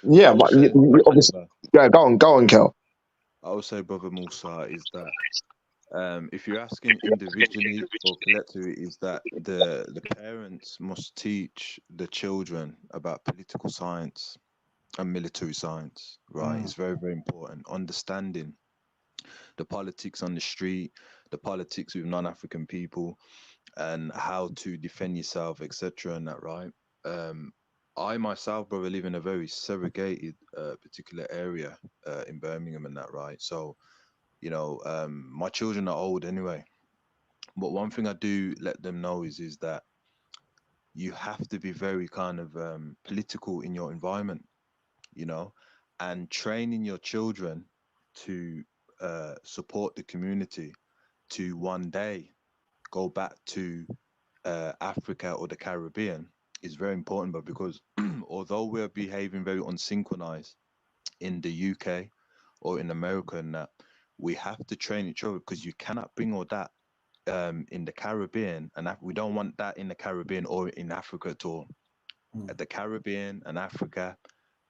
Speaker 8: Yeah,
Speaker 9: I would
Speaker 8: but
Speaker 9: say,
Speaker 8: obviously, yeah, go on, Kel.
Speaker 9: I would say, Brother Musa, is that if you're asking individually or collectively, is that the parents must teach the children about political science and military science, right? It's very, very important. Understanding the politics on the street, the politics with non-African people, and how to defend yourself, etc. And that, right? I myself, brother, live in a very segregated particular area in Birmingham, and that, right? So, my children are old anyway. But one thing I do let them know is that you have to be very kind of political in your environment, you know, and training your children to support the community, to one day go back to Africa or the Caribbean is very important. But because although we're behaving very unsynchronized in the UK or in America, and that we have to train each other, because you cannot bring all that in the Caribbean, and we don't want that in the Caribbean or in Africa at all. The Caribbean and Africa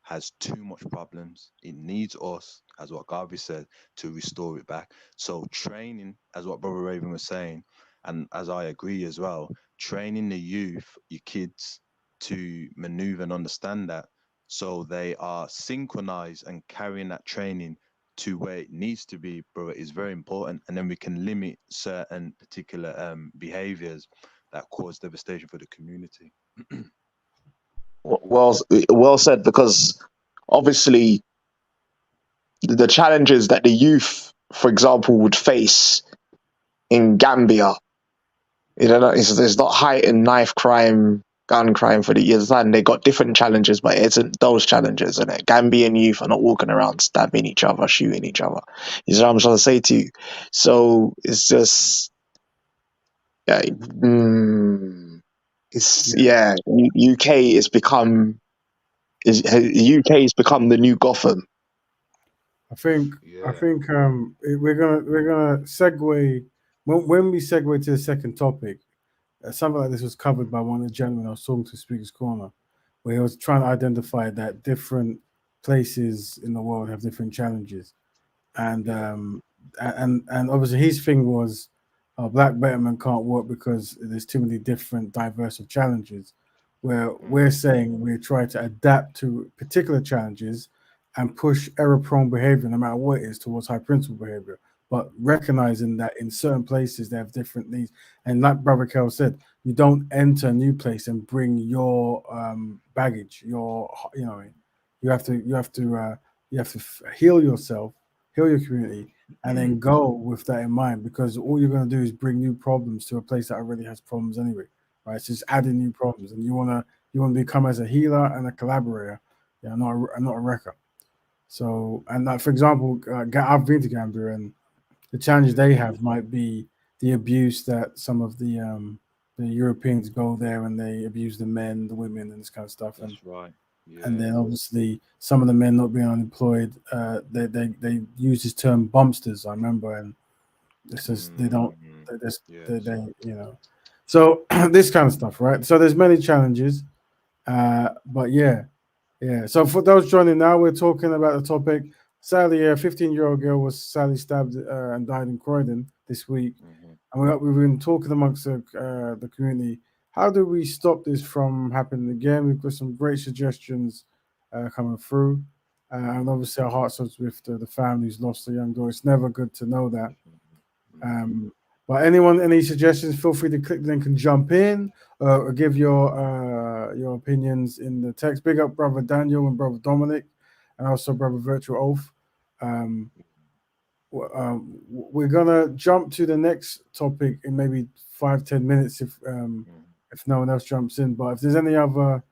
Speaker 9: has too much problems. It needs us, as what Garvey said, to restore it back. So training, as what Brother Raven was saying, and as I agree as well, training the youth, your kids, to maneuver and understand that, so they are synchronized and carrying that training to where it needs to be, brother, is very important. And then we can limit certain particular behaviors that cause devastation for the community.
Speaker 8: Well said, because obviously the challenges that the youth, for example, would face in Gambia, there's not heightened knife crime gun crime for the years, and they got different challenges, but it isn't those challenges, and Gambian youth are not walking around stabbing each other, shooting each other. You know what I'm trying to say to you? So it's just, yeah, UK is become UK has become the new Gotham.
Speaker 1: I think we're gonna segue when we segue to the second topic. Something like this was covered by one of the gentlemen I was talking to Speaker's Corner, where he was trying to identify that different places in the world have different challenges, and and obviously his thing was black betterment can't work because there's too many different diverse of challenges. Where we're saying we're trying to adapt to particular challenges and push error-prone behavior, no matter what it is, towards high-principle behavior. But recognizing that in certain places they have different needs, and like Brother Kel said, you don't enter a new place and bring your baggage, your you have to heal yourself, heal your community, and then go with that in mind. Because all you're going to do is bring new problems to a place that already has problems anyway, right? It's just adding new problems, and you wanna become as a healer and a collaborator, not a wrecker. So, and like for example, I've been to Gambia, and the challenge they have might be the abuse that some of the Europeans go there and they abuse the men, the women, and this kind of stuff.
Speaker 9: That's right. Yeah.
Speaker 1: And then obviously some of the men not being unemployed, they use this term bumpsters. I remember, and it says they don't, they. So this kind of stuff, right? So there's many challenges, but yeah. So for those joining now, we're talking about the topic. Sadly, a 15-year-old girl was sadly stabbed and died in Croydon this week, and we've been talking amongst the community. How do we stop this from happening again? We've got some great suggestions coming through, and obviously our hearts are with the family who's lost a young daughter. It's never good to know that. But anyone, any suggestions? Feel free to click the link and jump in, or give your opinions in the text. Big up Brother Daniel and Brother Dominic, and also Brother Virtual Oath. We're gonna jump to the next topic in maybe 5-10 minutes if no one else jumps in. But if there's any other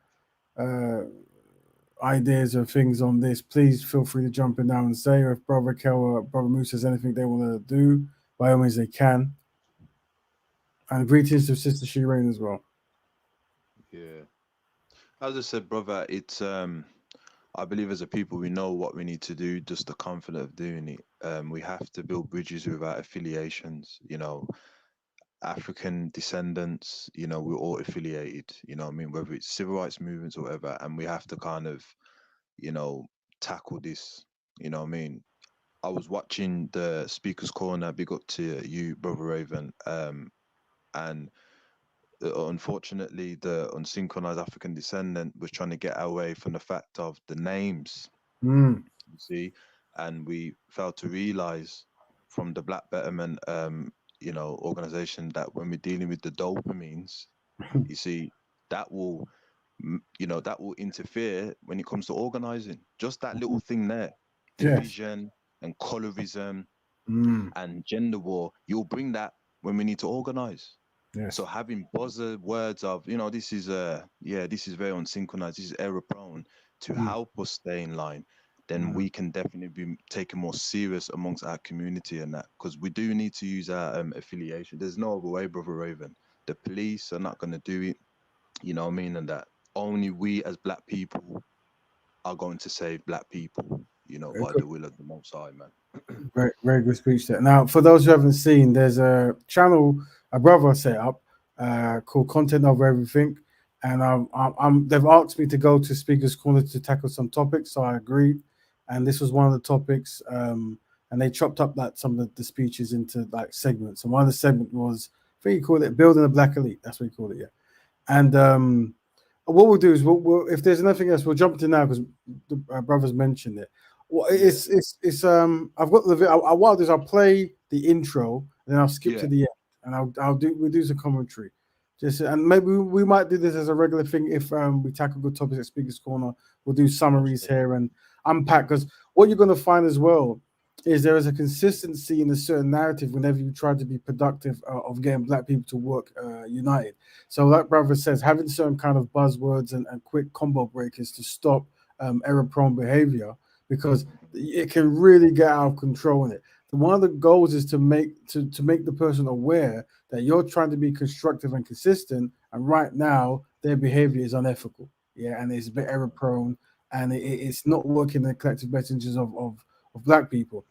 Speaker 1: ideas or things on this, please feel free to jump in now and say. Or if Brother Kel or Brother Moose has anything they want to do, by all means they can. And greetings to Sister Shireen as well.
Speaker 9: Yeah. As I said, brother, it's I believe as a people we know what we need to do, just the confidence of doing it. We have to build bridges without affiliations, African descendants, we're all affiliated, I mean, whether it's civil rights movements or whatever, and we have to kind of, tackle this, what I mean. I was watching the Speaker's Corner, big up to you, Brother Raven, and unfortunately, the unsynchronized African descendant was trying to get away from the fact of the names, you see, and we failed to realize from the Black Betterment, organization that when we're dealing with the dopamines, you see, that will, that will interfere when it comes to organizing. Just that little thing there, division and colorism and gender war, you'll bring that when we need to organize. So having buzzwords of, this is this is very unsynchronized, this is error prone, to help us stay in line, then we can definitely be taken more serious amongst our community and that, because we do need to use our affiliation. There's no other way, Brother Raven. The police are not going to do it, you know what I mean, and that only we as Black people are going to save Black people, by the will of the Most High, man.
Speaker 1: Very, very good speech there. Now, for those who haven't seen, there's a channel a brother set up called Content Over Everything, and they've asked me to go to Speaker's Corner to tackle some topics, so I agreed. And this was one of the topics, and they chopped up some of the speeches into like segments. And one of the segments was, I think you called it "Building a Black Elite." That's what you called it, yeah. And what we'll do is, if there's nothing else, we'll jump to now because the brothers mentioned it. Well, it's I've got the what I'll do is I'll play the intro and then I'll skip to the end and we'll do some commentary. And maybe we might do this as a regular thing if we tackle good topics at Speaker's Corner. We'll do summaries here and unpack, because what you're going to find as well is there is a consistency in a certain narrative whenever you try to be productive of getting black people to work united. So like brother says, having certain kind of buzzwords and quick combo breakers to stop error-prone behavior, because it can really get out of control in it. One of the goals is to make the person aware that you're trying to be constructive and consistent, and right now their behavior is unethical, yeah, and it's a bit error prone, and it's not working in the collective best interests of black people.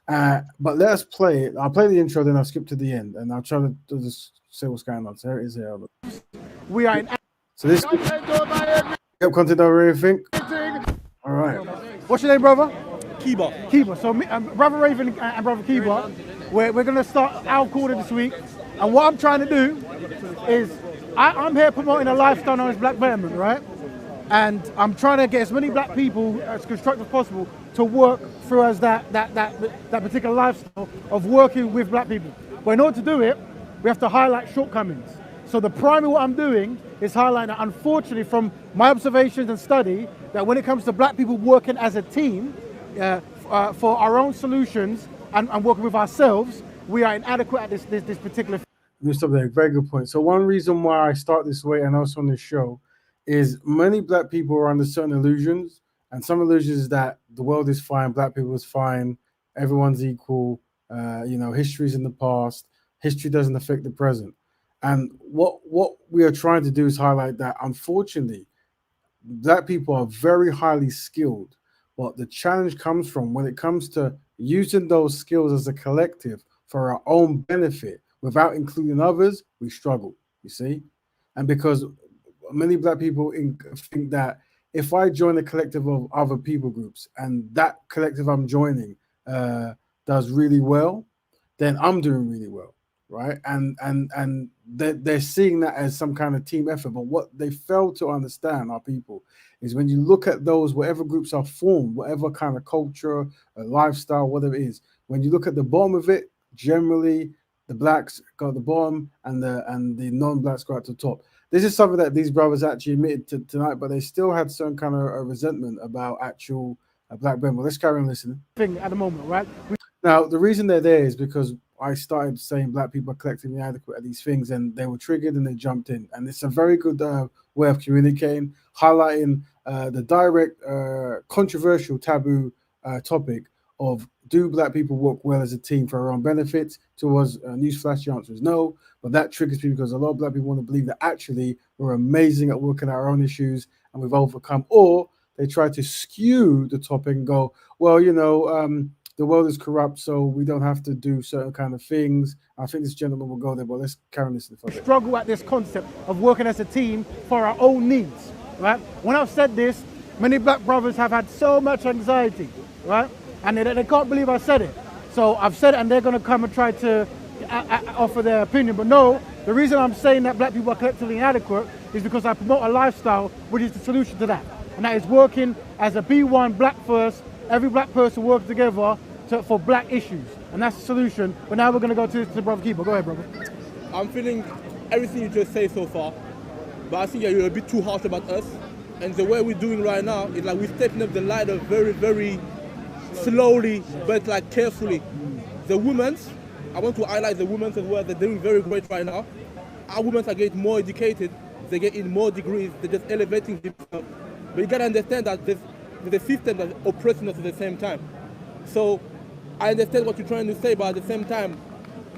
Speaker 1: But let's play it. I'll play the intro, then I'll skip to the end, and I'll try to just say what's going on. So here it is. Here.
Speaker 10: We are in.
Speaker 1: So this content over everything. All right.
Speaker 10: What's your name, brother?
Speaker 4: Kiba.
Speaker 10: Kiba. So me, brother Raven and brother Kiba, we're gonna start our quarter this week, and what I'm trying to do is I'm here promoting a lifestyle known as Black Betterment, right? And I'm trying to get as many black people as constructive as possible to work through as that particular lifestyle of working with black people. But in order to do it, we have to highlight shortcomings. So the primary what I'm doing is highlighting that, unfortunately, from my observations and study, that when it comes to black people working as a team for our own solutions and working with ourselves, we are inadequate at this particular.
Speaker 1: Let me stop there. Very good point. So one reason why I start this way and also on this show is many black people are under certain illusions, and some illusions is that the world is fine, black people is fine, everyone's equal, history's in the past, history doesn't affect the present. And what we are trying to do is highlight that, unfortunately, black people are very highly skilled, but the challenge comes from when it comes to using those skills as a collective for our own benefit without including others, we struggle, you see? And because many black people think that if I join a collective of other people groups and that collective I'm joining does really well, then I'm doing really well, right? And they're seeing that as some kind of team effort. But what they fail to understand, our people, is when you look at those, whatever groups are formed, whatever kind of culture, lifestyle, whatever it is, when you look at the bottom of it, generally the blacks go at the bottom and the non-blacks go at the top. This is something that these brothers actually admitted tonight, but they still had some kind of a resentment about actual black men. Well, let's carry on listening.
Speaker 10: Thing at the moment, right?
Speaker 1: Now, the reason they're there is because I started saying black people are collectively inadequate at these things, and they were triggered and they jumped in. And it's a very good way of communicating, highlighting the direct, controversial, taboo topic of, do black people work well as a team for our own benefits? To us, newsflash, the answer is no. But that triggers people because a lot of black people want to believe that actually we're amazing at working our own issues and we've overcome. Or they try to skew the topic and go, well, the world is corrupt, so we don't have to do certain kind of things. I think this gentleman will go there, but let's carry on listening for a bit.
Speaker 10: Struggle at this concept of working as a team for our own needs, right? When I've said this, many black brothers have had so much anxiety, right? And they can't believe I said it. So I've said it, and they're going to come and try to offer their opinion. But no, the reason I'm saying that black people are collectively inadequate is because I promote a lifestyle which is the solution to that. And that is working as a B1 black first, every black person working together for black issues. And that's the solution. But now we're going to go to Brother Kiba. Go ahead, brother.
Speaker 4: I'm feeling everything you just say so far, but I think you're a bit too harsh about us. And the way we're doing right now is like we're stepping up the ladder very, very slowly, but like carefully. The women's, I want to highlight the women's as well. They're doing very great right now. Our women are getting more educated. They're getting more degrees. They're just elevating themselves. But you gotta understand that there's a system that's oppressing us at the same time. So I understand what you're trying to say, but at the same time,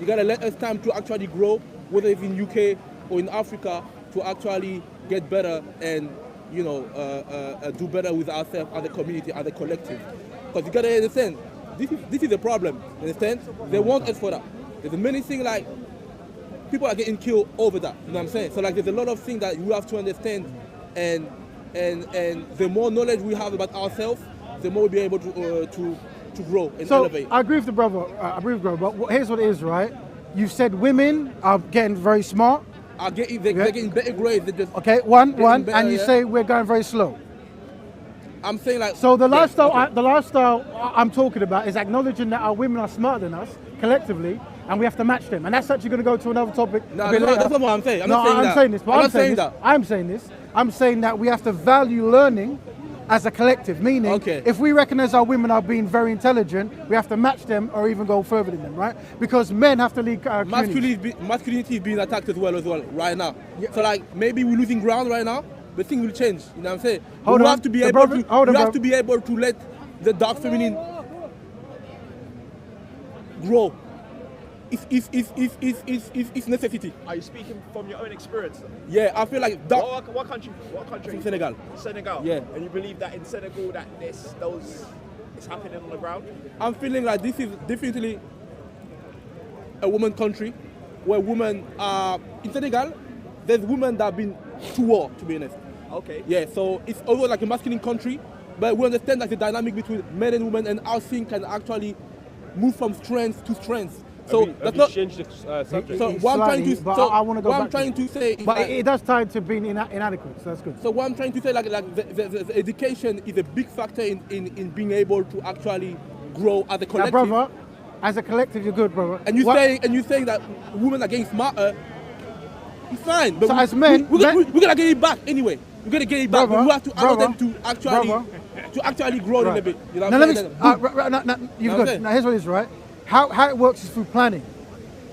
Speaker 4: you gotta let us time to actually grow, whether it's in UK or in Africa, to actually get better and do better with ourselves as a community, as a collective. Because you gotta understand, this is a problem. You understand? They want us for that. There's many things like people are getting killed over that. You know what I'm saying? So like there's a lot of things that you have to understand, and the more knowledge we have about ourselves, the more we'll be able to grow and elevate.
Speaker 10: I agree with the brother. But here's what it is, right? You said women are getting very smart.
Speaker 4: They're getting better grades.
Speaker 10: Okay, one,
Speaker 4: better,
Speaker 10: and you say we're going very slow.
Speaker 4: I'm saying like.
Speaker 10: So the lifestyle I'm talking about is acknowledging that our women are smarter than us collectively, and we have to match them. And that's actually going to go to another topic.
Speaker 4: No, that's not what I'm saying. I'm saying this.
Speaker 10: I'm saying that we have to value learning as a collective, meaning
Speaker 4: Okay.
Speaker 10: if we recognize our women are being very intelligent, we have to match them or even go further than them, right? Because men have to lead communities.
Speaker 4: Masculinity is being attacked as well right now. So like maybe we're losing ground right now, but things will change. You know what I'm saying?
Speaker 10: Hold
Speaker 4: we
Speaker 10: on.
Speaker 4: have to be
Speaker 10: The
Speaker 4: able
Speaker 10: brother-
Speaker 4: to.
Speaker 10: hold on,
Speaker 4: We have
Speaker 10: bro.
Speaker 4: to be able to let the dark feminine grow. It's necessity.
Speaker 11: Are you speaking from your own experience?
Speaker 4: Yeah, I feel like dark.
Speaker 11: What country? What country?
Speaker 4: From Senegal.
Speaker 11: Senegal.
Speaker 4: Yeah.
Speaker 11: And you believe that in Senegal that it's happening on the ground?
Speaker 4: I'm feeling like this is definitely a woman country where women are in Senegal. There's women that have been to war, to be honest.
Speaker 11: Okay.
Speaker 4: Yeah, so it's also like a masculine country, but we understand like the dynamic between men and women and how things can actually move from strength to strength. So that's not.
Speaker 12: Changed the subject.
Speaker 4: So what I'm trying to,
Speaker 10: but
Speaker 4: so
Speaker 10: I want to go
Speaker 4: what
Speaker 10: back
Speaker 4: I'm trying to say is
Speaker 10: But
Speaker 4: like,
Speaker 10: it does tie to being inadequate, so that's good.
Speaker 4: so what I'm trying to say, like the education is a big factor in being able to actually grow as a
Speaker 10: Now,
Speaker 4: collective.
Speaker 10: brother, as a collective, you're good, brother.
Speaker 4: And you
Speaker 10: What-
Speaker 4: saying that women are getting smarter. It's fine, but
Speaker 10: So as men-
Speaker 4: we're gonna get it back anyway. We're gonna get it back.
Speaker 10: Brother,
Speaker 4: But we have to allow
Speaker 10: brother,
Speaker 4: them to actually grow in a
Speaker 10: Right.
Speaker 4: bit. You know
Speaker 10: Now,
Speaker 4: what I'm
Speaker 10: let me.
Speaker 4: saying?
Speaker 10: You're
Speaker 4: Know what I'm
Speaker 10: good.
Speaker 4: saying?
Speaker 10: Now, here's what it is, right? How it works is through planning.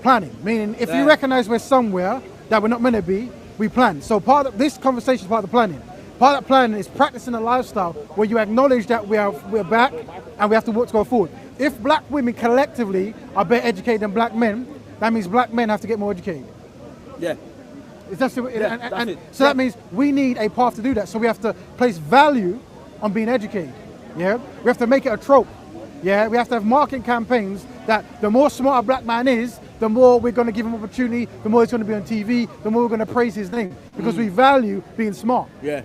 Speaker 10: Planning, meaning if you
Speaker 4: Yeah.
Speaker 10: recognize we're somewhere that we're not meant to be, we plan. So part of this conversation is part of the planning. Part of that planning is practicing a lifestyle where you acknowledge that we're back and we have to work to go forward. If black women collectively are better educated than black men, that means black men have to get more educated.
Speaker 4: Yeah.
Speaker 10: It's just,
Speaker 4: that's it.
Speaker 10: so that means we need a path to do that. So we have to place value on being educated. Yeah, we have to make it a trope. Yeah, we have to have marketing campaigns that the more smart a black man is, the more we're going to give him opportunity, the more he's going to be on TV, the more we're going to praise his name because we value being smart.
Speaker 4: Yeah.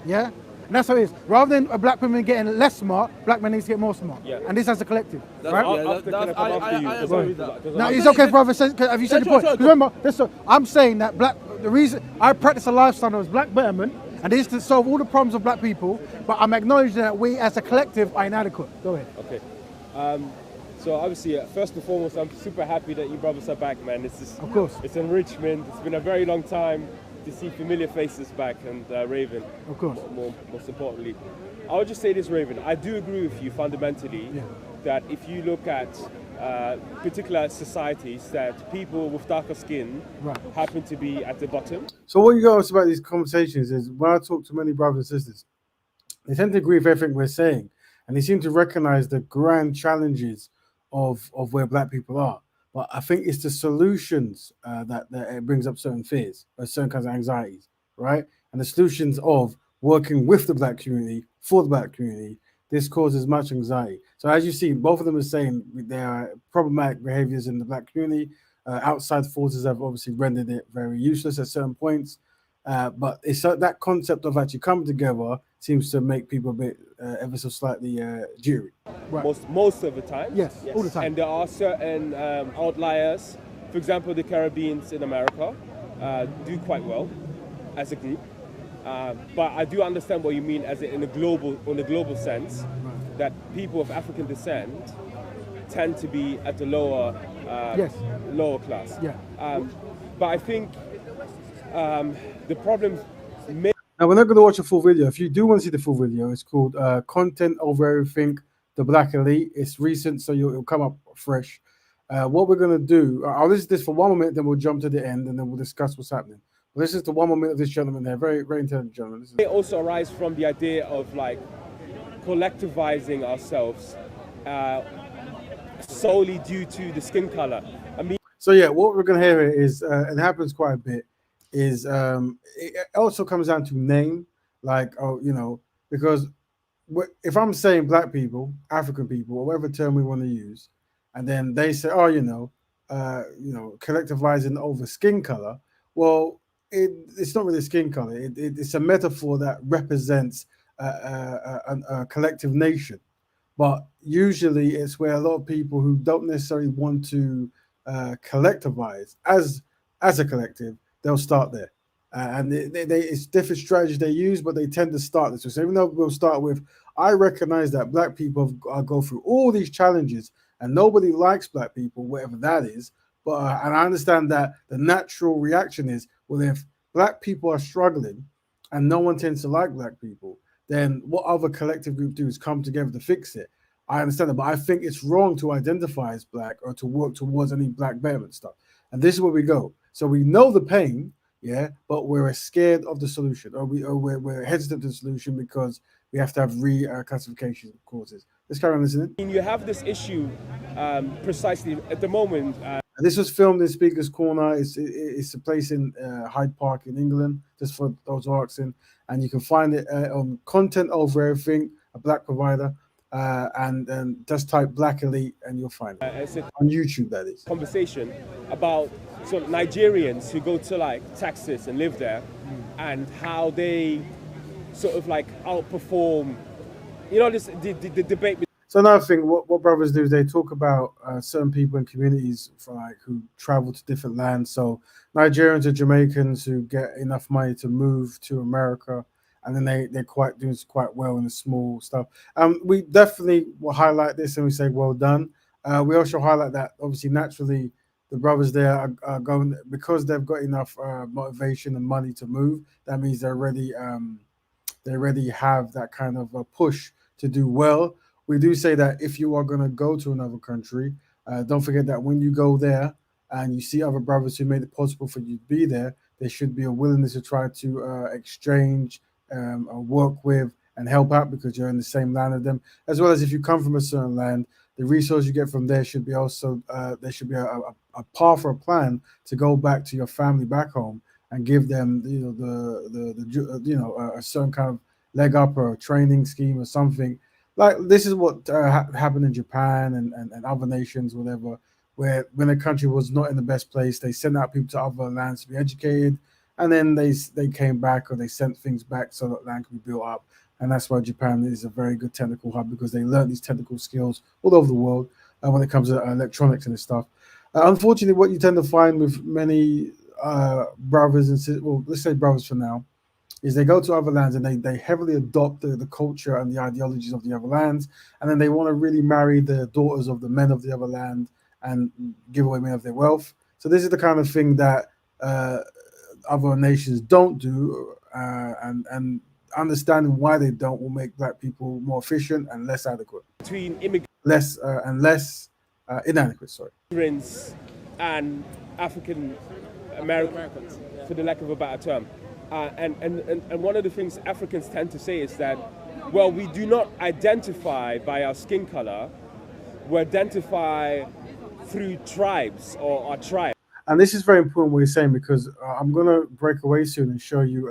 Speaker 10: Yeah, and that's how it is. Rather than a black woman getting less smart, black men need to get more smart.
Speaker 12: Yeah.
Speaker 10: And this as a collective,
Speaker 4: That's,
Speaker 10: right?
Speaker 4: yeah,
Speaker 12: After
Speaker 4: that's,
Speaker 12: can I come after you?
Speaker 4: I agree with that.
Speaker 10: No, it's okay, brother. Have you said
Speaker 4: Yeah,
Speaker 10: your point?
Speaker 4: sure.
Speaker 10: 'Cause remember, I'm saying that the reason I practice a lifestyle that was black betterment, and this is to solve all the problems of black people, but I'm acknowledging that we as a collective are inadequate. Go ahead.
Speaker 12: Okay. So obviously, first and foremost, I'm super happy that you brothers are back, man. It's just,
Speaker 10: Of course.
Speaker 12: it's enrichment. It's been a very long time to see familiar faces back, and Raven,
Speaker 10: Of course.
Speaker 12: most importantly. I would just say this, Raven. I do agree with you fundamentally that if you look at particular societies, that people with darker skin
Speaker 10: Right.
Speaker 12: happen to be at the bottom.
Speaker 1: So what you got about these conversations is when I talk to many brothers and sisters, they tend to agree with everything we're saying, and they seem to recognize the grand challenges of where black people are. But I think it's the solutions that it brings up certain fears or certain kinds of anxieties, right? And the solutions of working with the black community for the black community, this causes much anxiety. So as you see, both of them are saying there are problematic behaviors in the black community. Outside forces have obviously rendered it very useless at certain points. But it's that concept of actually coming together seems to make people a bit ever so slightly jittery.
Speaker 10: Right.
Speaker 12: Most of the time.
Speaker 10: Yes, all the time.
Speaker 12: And there are certain outliers. For example, the Caribbeans in America do quite well as a group. But I do understand what you mean on a global sense, that people of African descent tend to be at the lower class.
Speaker 10: Yeah.
Speaker 12: But I think the problem
Speaker 1: Now, we're not going to watch a full video. If you do want to see the full video, it's called Content Over Everything, The Black Elite. It's recent, so it'll come up fresh. What we're going to do, I'll listen to this for 1 moment, then we'll jump to the end, and then we'll discuss what's happening. But this is the 1 moment of this gentleman there. Very, very intelligent gentleman.
Speaker 12: It also arises from the idea of like collectivizing ourselves solely due to the skin color. I mean,
Speaker 1: so yeah, what we're going to hear is, and it happens quite a bit, is it also comes down to name, like, because if I'm saying black people, African people, or whatever term we want to use, and then they say, collectivizing over skin color, well, it's not really skin color. It's a metaphor that represents a collective nation. But usually it's where a lot of people who don't necessarily want to collectivize as a collective, they'll start there. And it's different strategies they use, but they tend to start this way. So even though we'll start with, I recognize that black people go through all these challenges and nobody likes black people, whatever that is. But and I understand that the natural reaction is, well, if black people are struggling and no one tends to like black people, then what other collective group do is come together to fix it. I understand that, but I think it's wrong to identify as black or to work towards any black betterment stuff. And this is where we go. So we know the pain, yeah, but we're scared of the solution, or we're hesitant to the solution because we have to have reclassification causes. Let's carry on listening.
Speaker 12: You have this issue precisely at the moment.
Speaker 1: And this was filmed in Speaker's Corner. It's a place in Hyde Park in England, just for those asking. And you can find it on Content Over Everything, a black provider. And just type Black Elite and you'll find it on YouTube. That is
Speaker 12: conversation about sort of Nigerians who go to like Texas and live there, and how they sort of like outperform. You know, this the debate.
Speaker 1: So another thing, what brothers do is they talk about certain people in communities for like who travel to different lands. So Nigerians or Jamaicans who get enough money to move to America. And then they're doing quite well in the small stuff. We definitely will highlight this and we say well done. We also highlight that obviously naturally the brothers there are going because they've got enough motivation and money to move. That means they already have that kind of a push to do well. We do say that if you are going to go to another country, don't forget that when you go there and you see other brothers who made it possible for you to be there, there should be a willingness to try to exchange. Work with and help out because you're in the same land as them, as well as if you come from a certain land, the resource you get from there should be also there should be a path or a plan to go back to your family back home and give them a certain kind of leg up or a training scheme or something. Like this is what happened in Japan and other nations, whatever, where when a country was not in the best place, they sent out people to other lands to be educated. And then they came back or they sent things back so that land can be built up. And that's why Japan is a very good technical hub because they learn these technical skills all over the world when it comes to electronics and this stuff. Unfortunately, what you tend to find with many brothers and sisters, well, let's say brothers for now, is they go to other lands and they heavily adopt the culture and the ideologies of the other lands. And then they want to really marry the daughters of the men of the other land and give away many of their wealth. So this is the kind of thing that other nations don't do, and understanding why they don't will make black people more efficient and less adequate.
Speaker 12: Between immigrants,
Speaker 1: less inadequate. Sorry.
Speaker 12: Immigrants and African Americans, for the lack of a better term, and one of the things Africans tend to say is that, well, we do not identify by our skin color, we identify through tribes or our tribe.
Speaker 1: And this is very important what you're saying because I'm going to break away soon and show you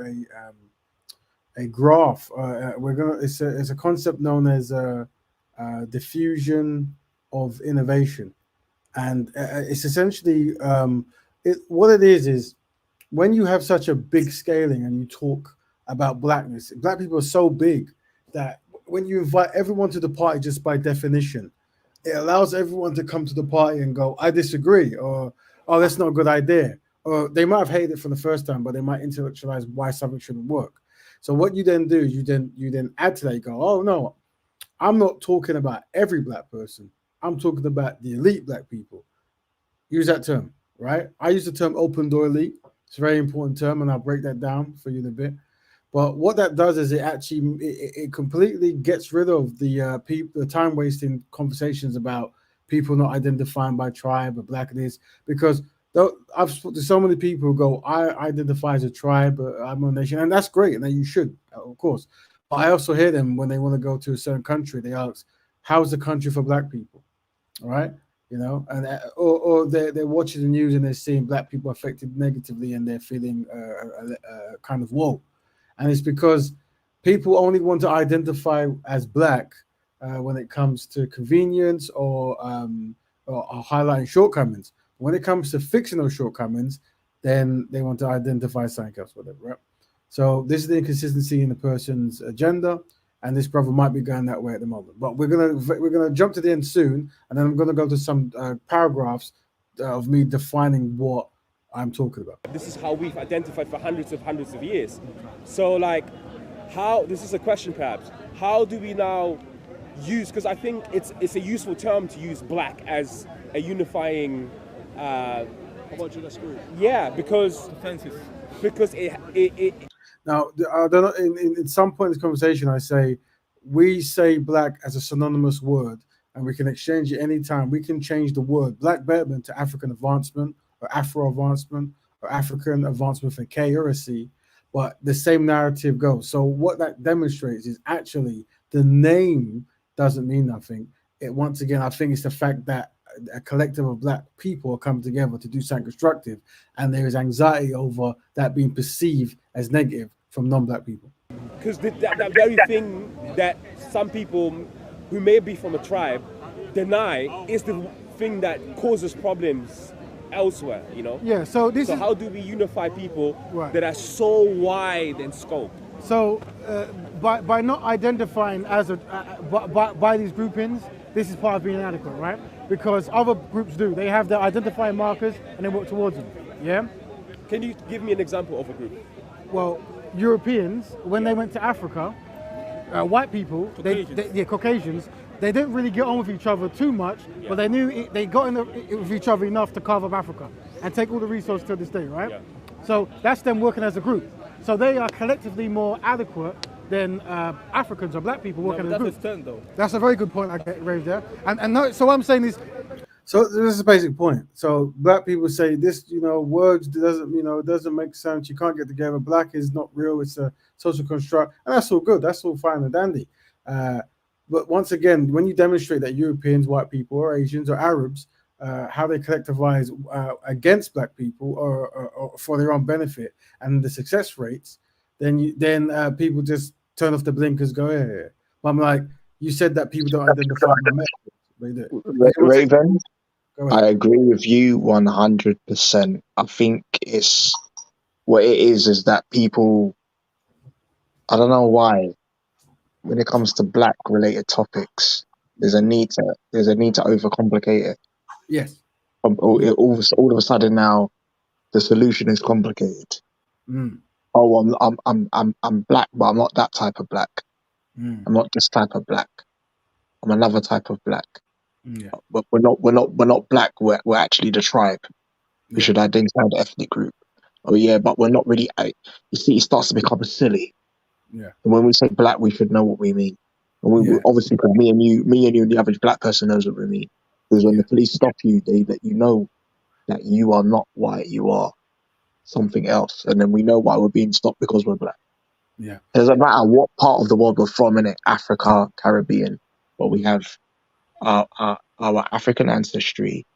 Speaker 1: a graph. It's a concept known as diffusion of innovation, and it's essentially what it is when you have such a big scaling and you talk about blackness. Black people are so big that when you invite everyone to the party, just by definition, it allows everyone to come to the party and go, "I disagree," or "Oh, that's not a good idea." Or they might have hated it from the first time, but they might intellectualize why something shouldn't work. So what you then do is you then add to that. You go, "Oh no, I'm not talking about every black person. I'm talking about the elite black people." Use that term, right? I use the term open door elite. It's a very important term, and I'll break that down for you in a bit. But what that does is it completely gets rid of the time wasting conversations about people not identifying by tribe or blackness, because I've spoken to so many people who go, "I identify as a tribe, I'm a nation," and that's great, and then you should, of course. But I also hear them when they want to go to a certain country, they ask, "How's the country for black people?" All right, you know, and or they're watching the news and they're seeing black people affected negatively, and they're feeling kind of woe. And it's because people only want to identify as black when it comes to convenience or highlighting shortcomings. When it comes to fixing those shortcomings, then they want to identify something else, whatever, right? So this is the inconsistency in the person's agenda, and this brother might be going that way at the moment. But we're gonna jump to the end soon, and then I'm gonna go to some paragraphs of me defining what I'm talking about.
Speaker 12: This is how we've identified for hundreds of years. So like, this is a question perhaps, how do we now use, because I think it's a useful term to use black as a unifying
Speaker 11: How about you? That's good.
Speaker 12: Yeah, because
Speaker 11: Defensive.
Speaker 12: Because it
Speaker 1: Now, I don't know. In some point in this conversation, I say we say black as a synonymous word, and we can exchange it anytime. We can change the word black betterment to African advancement or Afro advancement or African advancement for K or a C, but the same narrative goes. So what that demonstrates is actually the name doesn't mean nothing. It once again, I think it's the fact that a collective of black people come together to do something constructive, and there is anxiety over that being perceived as negative from non-black people.
Speaker 12: Because that very thing that some people who may be from a tribe deny is the thing that causes problems elsewhere, you know?
Speaker 10: Yeah, so this
Speaker 12: So
Speaker 10: is
Speaker 12: how do we unify people
Speaker 10: Right.
Speaker 12: that are so wide in scope?
Speaker 10: so by not identifying as a by these groupings, this is part of being inadequate, right? Because other groups do. They have their identifying markers and they work towards them. Yeah.
Speaker 12: Can you give me an example of a group?
Speaker 10: Well, Europeans, when they went to Africa, white people, Caucasians, they didn't really get on with each other too much, but they knew they got with each other enough to carve up Africa and take all the resources to this day, right?
Speaker 12: Yeah.
Speaker 10: So that's them working as a group. So they are collectively more adequate than Africans or black people working as a group.
Speaker 12: turn though.
Speaker 10: That's a very good point I get raised there. And no, so what I'm saying is,
Speaker 1: So this is a basic point. So black people say this, words doesn't make sense. You can't get together. Black is not real. It's a social construct, and that's all good. That's all fine and dandy. But once again, when you demonstrate that Europeans, white people, or Asians or Arabs, how they collectivize against black people or for their own benefit, and the success rates, then people just turn off the blinkers, go here. But I'm like, you said that people don't identify my message. They do.
Speaker 8: Raven,
Speaker 1: Go ahead.
Speaker 8: I agree with you 100%. I think it's what it is that people, I don't know why, when it comes to black related topics, there's a need to overcomplicate it.
Speaker 1: Yes.
Speaker 8: All of a sudden now, the solution is complicated.
Speaker 1: Mm.
Speaker 8: Oh, I'm black, but I'm not that type of black.
Speaker 1: Mm.
Speaker 8: I'm not this type of black. I'm another type of black.
Speaker 1: Yeah.
Speaker 8: But we're not black. We're actually the tribe. We
Speaker 1: Yeah.
Speaker 8: should identify the ethnic group. Oh yeah, but we're not really. You see, it starts to become silly.
Speaker 1: Yeah.
Speaker 8: And when we say black, we should know what we mean. And we obviously, because me and you, the average black person knows what we mean. Because when the police stop you, they let you know that you are not white, you are something else, and then we know why we're being stopped because we're black.
Speaker 1: Yeah.
Speaker 8: It doesn't matter what part of the world we're from, in it, Africa, Caribbean, but we have our African ancestry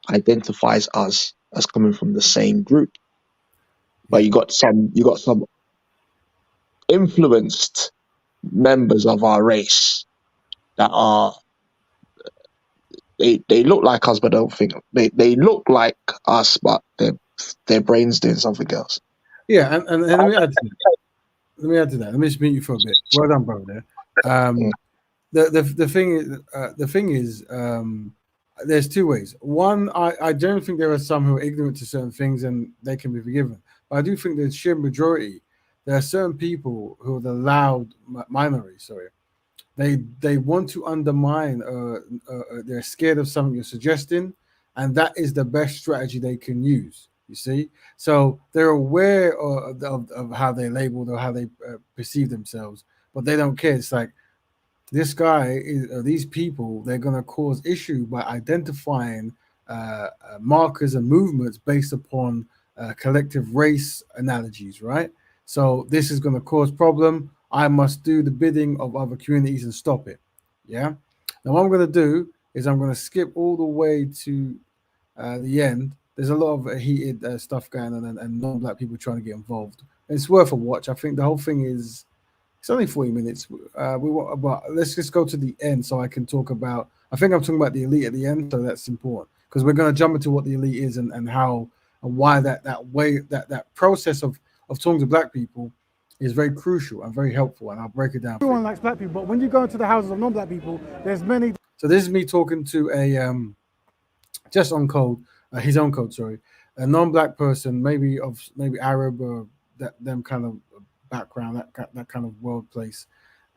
Speaker 8: identifies us as coming from the same group. But you got some influenced members of our race that are they look like us but don't think they look like us, but their brains doing something else.
Speaker 1: Yeah, and let me add to that. Let me just meet you for a bit. Well done, brother. The thing is, there's two ways. One, I don't think there are some who are ignorant to certain things and they can be forgiven. But I do think the sheer majority, there are certain people who are the loud minority. Sorry, they want to undermine. They're scared of something you're suggesting, and that is the best strategy they can use. You see, so they're aware of how they labeled or how they perceive themselves, but they don't care. It's like this guy these people, they're going to cause issue by identifying markers and movements based upon collective race analogies, right? So this is going to cause problem. I must do the bidding of other communities and stop it. Yeah. Now what I'm going to do is I'm going to skip all the way to the end. There's a lot of heated stuff going on and non-black people trying to get involved. It's worth a watch. I think the whole thing is it's only 40 minutes. But let's just go to the end so I can talk about. I think I'm talking about the elite at the end, so that's important because we're going to jump into what the elite is and how and why that process of talking to black people is very crucial and very helpful. And I'll break it down.
Speaker 10: everyone likes black people, but when you go into the houses of non-black people, there's many.
Speaker 1: So this is me talking to a just on code, his own code, sorry, a non-black person, maybe Arab or them kind of background, that kind of world place.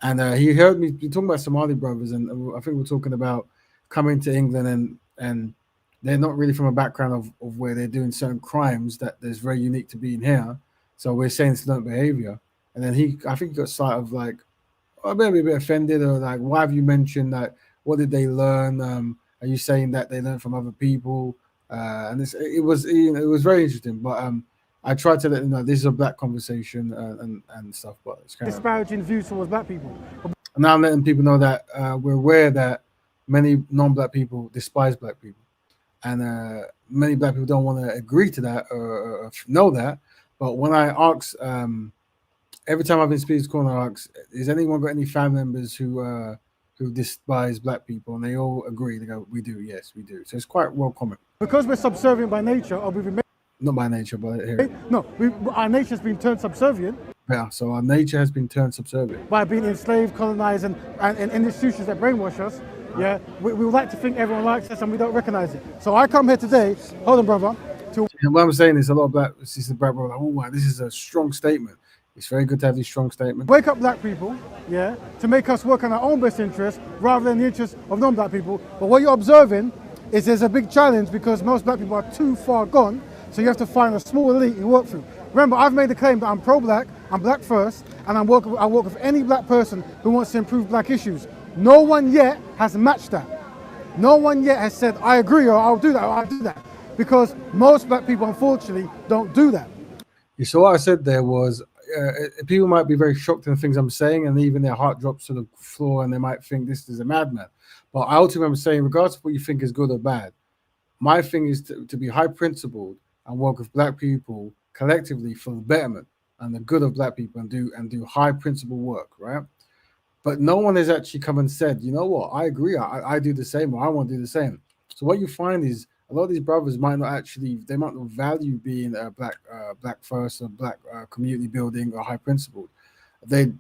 Speaker 1: And he heard me talking about Somali brothers, and I think we're talking about coming to England and they're not really from a background of where they're doing certain crimes that is very unique to being here. So we're saying it's learned behavior. And then I think he got sort of like, or maybe a bit offended, or like, why have you mentioned that? What did they learn? Are you saying that they learned from other people? And it was very interesting. But I tried to let them know this is a black conversation and stuff. But it's kind of
Speaker 10: disparaging views towards black people.
Speaker 1: now I'm letting people know that we're aware that many non-black people despise black people, and many black people don't want to agree to that or know that. But when I ask, every time I've been speaking to corner, I ask, has anyone got any family members who despise black people? And they all agree. They go, we do, yes, we do. So it's quite well common.
Speaker 10: Because we're subservient by nature, or we've been
Speaker 1: not by nature, but here.
Speaker 10: No, our nature has been turned subservient.
Speaker 1: Yeah, so our nature has been turned subservient.
Speaker 10: By being enslaved, colonized, and institutions that brainwash us. Yeah, we would like to think everyone likes us and we don't recognize it. So I come here today, hold on, brother.
Speaker 1: And what I'm saying is a lot of black brother like, oh wow, this is a strong statement. It's very good to have these strong statements.
Speaker 10: Wake up black people, yeah, to make us work on our own best interests rather than the interests of non-black people. But what you're observing is there's a big challenge because most black people are too far gone. So you have to find a small elite you work through. Remember, I've made the claim that I'm pro-black, I'm black first, and I work with any black person who wants to improve black issues. No one yet has matched that. No one yet has said, I agree, or I'll do that, or I'll do that. Because most black people, unfortunately, don't do that.
Speaker 1: So what I said there was, people might be very shocked in the things I'm saying, and even their heart drops to the floor, and they might think this is a madman. But I ultimately am saying, regardless of what you think is good or bad, my thing is to be high principled and work with black people collectively for the betterment and the good of black people, and do high principle work, right? But no one has actually come and said, you know what, I agree, I do the same, or I want to do the same. So what you find is a lot of these brothers might not value being a black first or black community building or high principled. They're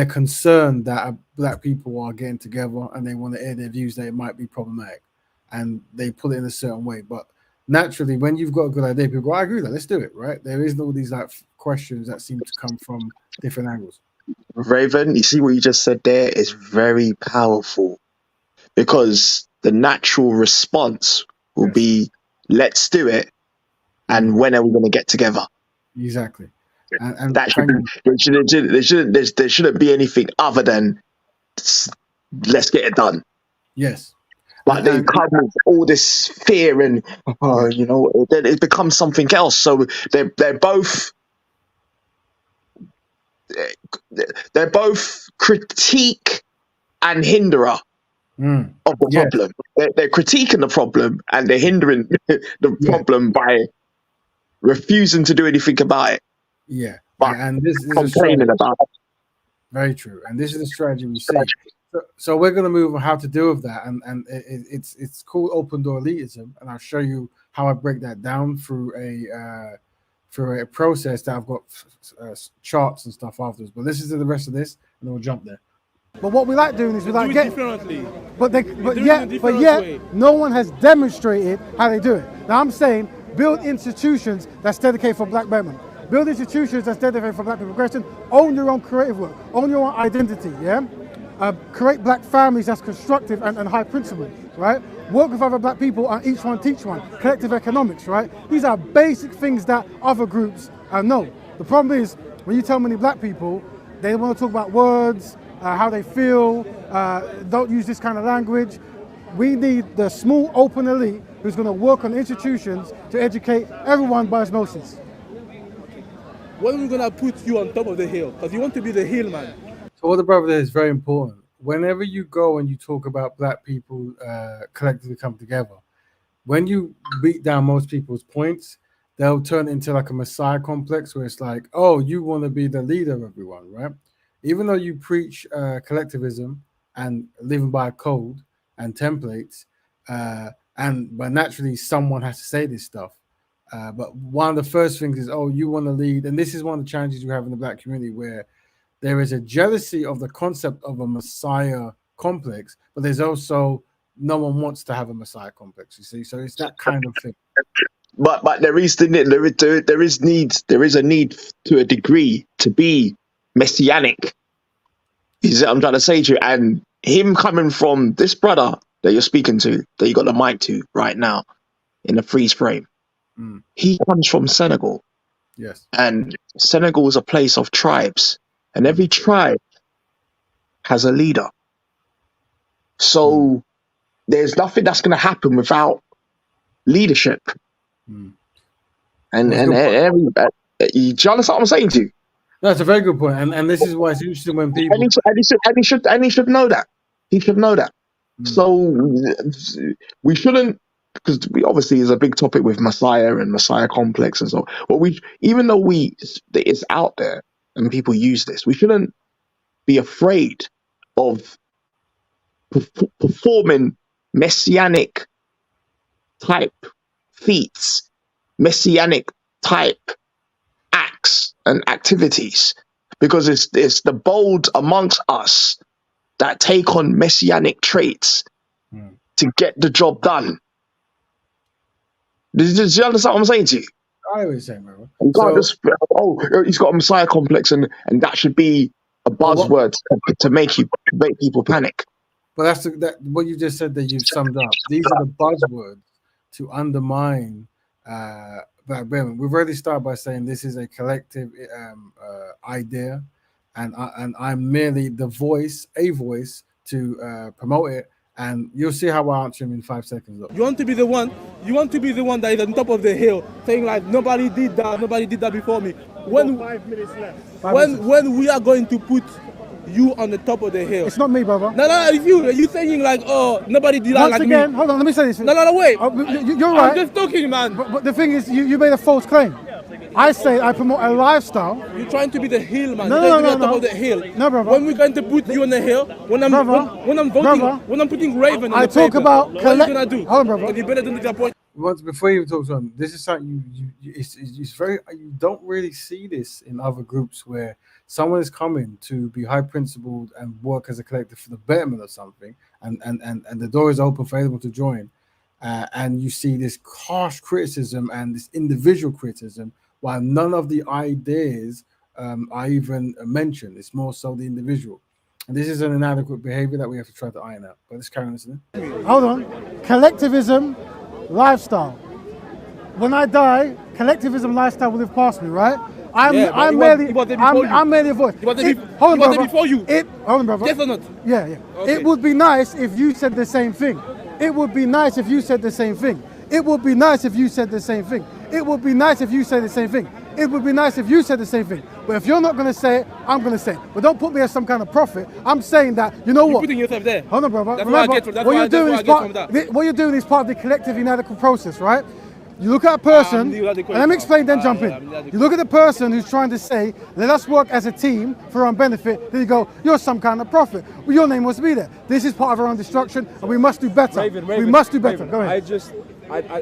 Speaker 1: concerned that black people are getting together and they want to air their views that it might be problematic, and they put it in a certain way. But naturally, when you've got a good idea, people go, I agree with that, let's do it, right? There isn't all these like questions that seem to come from different angles.
Speaker 8: Raven, you see what you just said there is very powerful, because the natural response will be, let's do it, and when are we going to get together?
Speaker 1: Exactly. And
Speaker 8: that there shouldn't be anything other than let's get it done.
Speaker 1: Yes.
Speaker 8: But they come with all this fear and then it becomes something else. So they're both critique and hinderer of the problem. They're critiquing the problem and they're hindering the problem by refusing to do anything about it.
Speaker 1: Yeah,
Speaker 8: but
Speaker 1: and this is
Speaker 8: complaining about it.
Speaker 1: Very true, and this is the strategy we see. So we're going to move on how to deal with that, and it's called open door elitism, and I'll show you how I break that down through a process that I've got charts and stuff afterwards. But listen to the rest of this, and then we'll jump there.
Speaker 10: But what we like doing is we like
Speaker 12: differently.
Speaker 10: But yet no one has demonstrated how they do it. Now I'm saying build institutions that's dedicated for black betterment. Build institutions that's dedicated for black progression. Own your own creative work. Own your own identity. Yeah. Create black families that's constructive and high principled. Right. Work with other black people and each one teach one. Collective economics. Right. These are basic things that other groups know. The problem is when you tell many black people, they want to talk about words, how they feel. Don't use this kind of language. We need the small open elite who's going to work on institutions to educate everyone by osmosis.
Speaker 11: When are we going to put you on top of the hill? Because you want to be the hill man.
Speaker 1: So what the brother there is very important. Whenever you go and you talk about black people collectively come together, when you beat down most people's points, they'll turn into like a messiah complex where it's like, oh, you want to be the leader of everyone, right? Even though you preach collectivism and living by a code and templates, but naturally someone has to say this stuff. But one of the first things is, oh, you want to lead. And this is one of the challenges we have in the black community, where there is a jealousy of the concept of a messiah complex, but there's also no one wants to have a messiah complex, you see? So it's that kind of thing.
Speaker 8: But there is a need to a degree to be messianic. Is what I'm trying to say to you. And him coming from this brother that you're speaking to, that you got the mic to right now in the freeze frame, he comes from Senegal.
Speaker 1: Yes.
Speaker 8: And Senegal is a place of tribes, and every tribe has a leader. So there's nothing that's going to happen without leadership.
Speaker 1: Mm.
Speaker 8: And
Speaker 1: That's a
Speaker 8: and,
Speaker 1: good point.
Speaker 8: do you understand what I'm saying to you?
Speaker 1: That's a very good point. And this is why it's interesting when people.
Speaker 8: And he should know that. He should know that. So we shouldn't, because we obviously is a big topic with Messiah and Messiah complex and so. But even though it's out there and people use this, we shouldn't be afraid of performing messianic type feats, messianic type acts and activities, because it's the bold amongst us that take on messianic traits to get the job done. Do you understand what I'm saying to you?
Speaker 1: I was saying, bro.
Speaker 8: You can't just, he's got a Messiah complex, and that should be a buzzword to make people panic.
Speaker 1: But that's what you just said that you've summed up. These are the buzzwords to undermine Black Betterment. We've already started by saying this is a collective idea, and I'm merely a voice to promote it. And you'll see how I answer him in 5 seconds. Look.
Speaker 11: You want to be the one. You want to be the one that is on top of the hill, saying like nobody did that before me. When 5 minutes left. When we are going to put you on the top of the hill.
Speaker 10: It's not me, brother.
Speaker 11: No. If you saying like, oh, nobody did that
Speaker 10: Once
Speaker 11: like
Speaker 10: again,
Speaker 11: me.
Speaker 10: hold on, let me say this.
Speaker 11: No, wait.
Speaker 10: You're right.
Speaker 11: I'm just talking, man.
Speaker 10: But the thing is, you made a false claim. I say I promote a lifestyle.
Speaker 11: You're trying to be the hill, man.
Speaker 10: No,
Speaker 11: You're trying to be
Speaker 10: no,
Speaker 11: on top
Speaker 10: no.
Speaker 11: of the hill.
Speaker 10: No, brother.
Speaker 11: When we're going to put you on the hill, when I'm voting, when I'm putting Raven on
Speaker 10: I
Speaker 11: the
Speaker 10: talk
Speaker 11: paper,
Speaker 10: about
Speaker 11: what are you gonna do?
Speaker 10: Hold on, brother.
Speaker 11: And you better do the point.
Speaker 1: Once before you talk on, this is something it's very, you don't really see this in other groups where someone is coming to be high principled and work as a collective for the betterment of something, and the door is open for anyone to join, and you see this harsh criticism and this individual criticism, while none of the ideas are even mentioned. It's more so the individual. And this is an inadequate behavior that we have to try to iron out. But let's carry on listening.
Speaker 10: Hold on. Collectivism, lifestyle. When I die, collectivism, lifestyle will live past me, right? I'm merely a voice.
Speaker 11: Hold on, brother. Before you.
Speaker 10: Hold on, brother.
Speaker 11: Yes or not?
Speaker 10: Yeah.
Speaker 11: Okay.
Speaker 10: It would be nice if you said the same thing. It would be nice if you said the same thing. It would be nice if you said the same thing. It would be nice if you said the same thing. It would be nice if you said the same thing. But if you're not going to say it, I'm going to say it. But don't put me as some kind of prophet. I'm saying that, you know what?
Speaker 11: You're putting yourself there.
Speaker 10: Hold on, brother.
Speaker 11: That's
Speaker 10: Remember, what you're doing is part of the collective inadequate process, right? You look at a person, and let me explain, then jump in. You look at the person who's trying to say, let us work as a team for our own benefit. Then you go, you're some kind of prophet. Well, your name must be there. This is part of our own destruction, and we must do better.
Speaker 12: Raven,
Speaker 10: we must do better.
Speaker 12: Raven,
Speaker 10: Go ahead.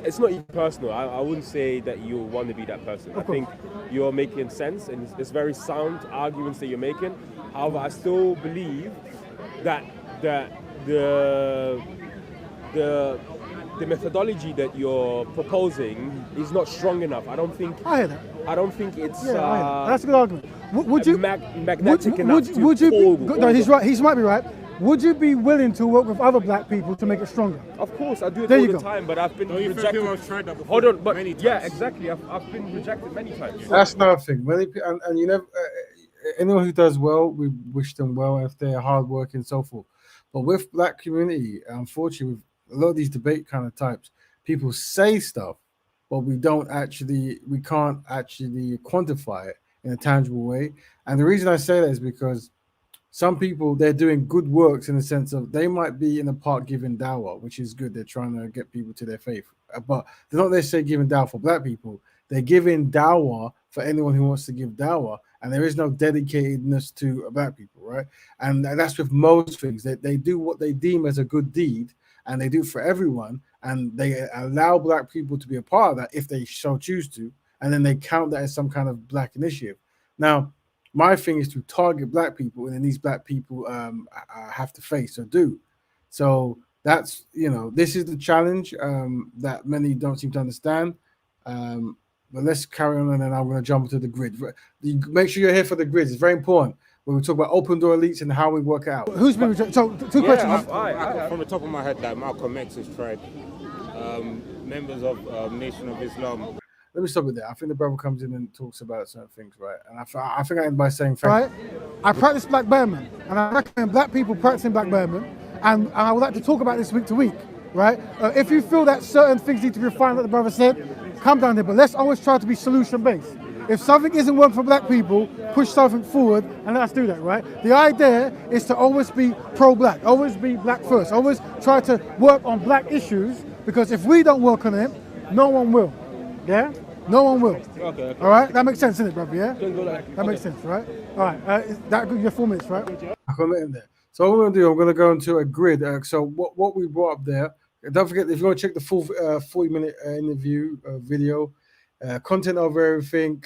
Speaker 12: It's not even personal. I wouldn't say that you want to be that person. I think you're making sense, and it's very sound arguments that you're making. However, I still believe that the methodology that you're proposing is not strong enough. I don't think.
Speaker 10: I hear that.
Speaker 12: I don't think it's.
Speaker 10: That's a good argument. Would you
Speaker 12: magnetic enough to
Speaker 10: would you
Speaker 12: pull
Speaker 10: no, he's right. He might be right. Would you be willing to work with other black people to make it stronger?
Speaker 12: Of course, I do it
Speaker 10: There
Speaker 12: all
Speaker 10: you
Speaker 12: the
Speaker 10: go.
Speaker 12: time, but I've been rejected.
Speaker 11: Tried that before.
Speaker 12: Hold on, but
Speaker 11: many times.
Speaker 12: yeah, exactly. I've been rejected many times.
Speaker 1: That's nothing. And you never. Anyone who does well, we wish them well if they're hardworking and so forth. But with black community, unfortunately, with a lot of these debate kind of types, people say stuff, but we can't actually quantify it in a tangible way. And the reason I say that is because some people, they're doing good works in the sense of they might be in the park giving dawah, which is good. They're trying to get people to their faith, but they're not necessarily giving dawah for black people. They're giving dawah for anyone who wants to give dawah, and there is no dedicatedness to black people, right? And that's with most things. They do what they deem as a good deed, and they do it for everyone, and they allow black people to be a part of that if they so choose to, and then they count that as some kind of black initiative. Now, my thing is to target black people, and then these black people have to face or do. So that's, this is the challenge that many don't seem to understand. But let's carry on, and then I'm going to jump into the grid. Make sure you're here for the grid. It's very important when we talk about open door elites and how we work it out.
Speaker 10: Who's been rejected? So, two questions.
Speaker 13: From the top of my head, that Malcolm X has tried. Members of Nation of Islam.
Speaker 1: let me stop it there. I think the brother comes in and talks about certain things, right? And I think I end by saying thank you.
Speaker 10: Right? I practice Black Betterment, and I recommend black people practicing Black Betterment, and I would like to talk about this week to week, right? If you feel that certain things need to be refined, like the brother said, come down there, but let's always try to be solution-based. If something isn't working for black people, push something forward, and let's do that, right? The idea is to always be pro-black, always be black first, always try to work on black issues, because if we don't work on it, no one will, yeah? No one will.
Speaker 11: Okay.
Speaker 10: All right? That makes sense, isn't it, brother, yeah? That makes
Speaker 11: Okay.
Speaker 10: sense, right? All right, is that good? Your 4 minutes, right?
Speaker 1: I can let him there. So what I'm going to do, I'm going to go into a grid. So what we brought up there, don't forget, if you want to check the full 40-minute interview video, content over everything,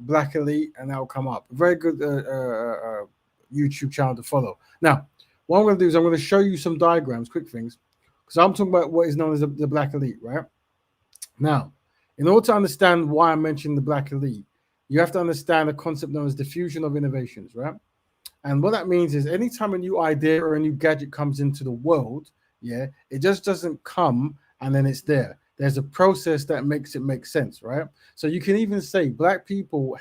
Speaker 1: Black Elite, and that'll come up. Very good YouTube channel to follow. Now, what I'm going to do is I'm going to show you some diagrams, quick things, because I'm talking about what is known as the Black Elite, right? Now, in order to understand why I mentioned the Black Elite, you have to understand a concept known as diffusion of innovations, right? And what that means is anytime a new idea or a new gadget comes into the world, yeah, it just doesn't come and then it's there. There's a process that makes it make sense, right? So you can even say black people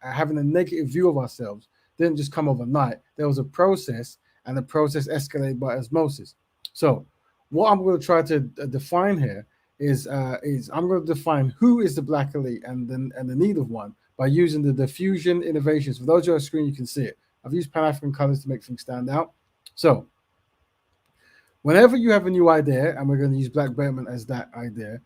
Speaker 1: having a negative view of ourselves didn't just come overnight. There was a process, and the process escalated by osmosis. So what I'm going to try to define here is I'm going to define who is the Black Elite and the need of one by using the diffusion innovations. For those who are on screen, you can see it. I've used Pan-African colors to make things stand out. So whenever you have a new idea, and we're going to use Black Betterment as that idea,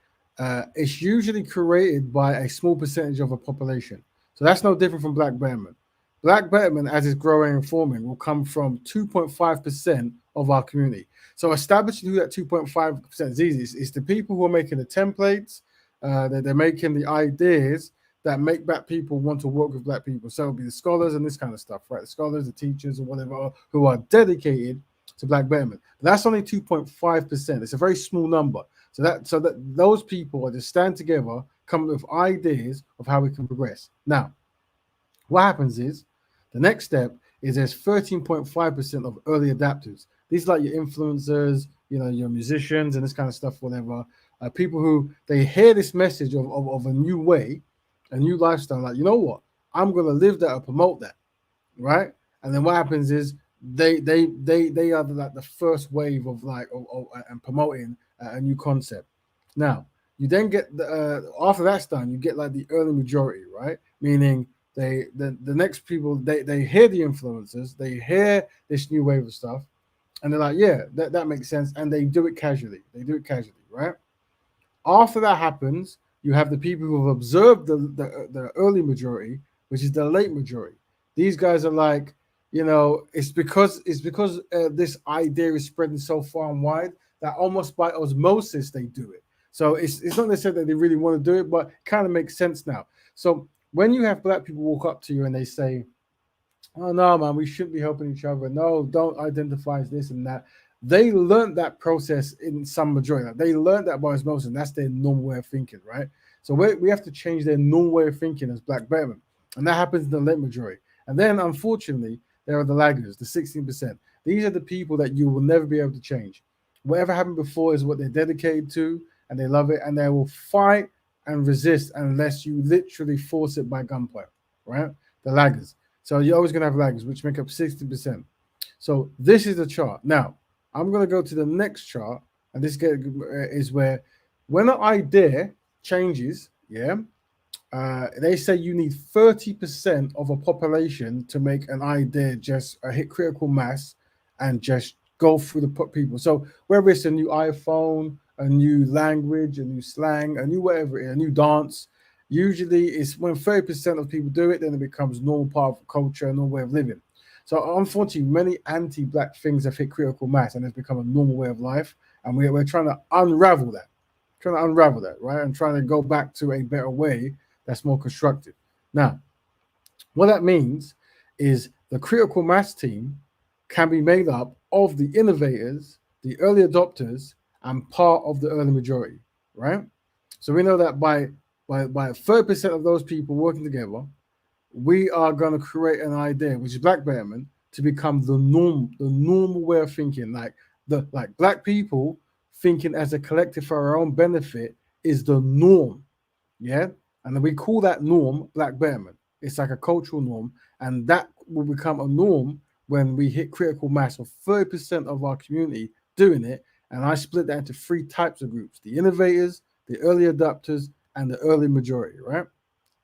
Speaker 1: it's usually created by a small percentage of a population. So that's no different from Black Betterment. Black Betterment, as it's growing and forming, will come from 2.5% of our community. So establishing who that 2.5% is easy. It's the people who are making the templates, that they're making the ideas that make black people want to work with black people. So it'll be the scholars and this kind of stuff, right? The scholars, the teachers, or whatever, who are dedicated to Black Betterment. But that's only 2.5%. It's a very small number. So that those people are just stand together, come up with ideas of how we can progress. Now, what happens is the next step is there's 13.5% of early adapters. These are like your influencers, your musicians and this kind of stuff, whatever. People who they hear this message of a new way, a new lifestyle, like, you know what, I'm gonna live that or promote that, right? And then what happens is they are like the first wave of and promoting a new concept. Now you then get after that's done, you get like the early majority, right? Meaning the next people they hear the influencers, they hear this new wave of stuff, and they're like, yeah, that makes sense, and they do it casually. Right? After that happens, you have the people who have observed the early majority, which is the late majority. These guys are like, it's because this idea is spreading so far and wide that almost by osmosis they do it. So it's not necessarily that they really want to do it, but it kind of makes sense now. So when you have black people walk up to you and they say, oh no, man, we shouldn't be helping each other. No, don't identify as this and that. They learned that process in some majority. They learned that by osmosis, and that's their normal way of thinking, right? So we have to change their normal way of thinking as Black Betterment, and that happens in the late majority. And then, unfortunately, there are the laggers, the 16%. These are the people that you will never be able to change. Whatever happened before is what they're dedicated to, and they love it, and they will fight and resist unless you literally force it by gunpoint, right? The laggers. So you're always going to have laggers, which make up 60%. So this is the chart. Now, I'm going to go to the next chart, and this is where when an idea changes, they say you need 30% of a population to make an idea just hit critical mass and just go through the people. So whether it's a new iPhone, a new language, a new slang, a new whatever, a new dance, usually it's when 30% of people do it, then it becomes normal part of culture, normal way of living. So unfortunately, many anti-black things have hit critical mass and it's become a normal way of life. And we're trying to unravel that, right? And trying to go back to a better way that's more constructive. Now, what that means is the critical mass team can be made up of the innovators, the early adopters, and part of the early majority, right? So we know that by 30% of those people working together, we are going to create an idea, which is Black Betterment, to become the normal way of thinking. Like black people thinking as a collective for our own benefit is the norm. Yeah, and then we call that norm black betterment. It's like a cultural norm, and that will become a norm when we hit critical mass of 30% of our community doing it. And I split that into three types of groups: the innovators, the early adopters, and the early majority. Right.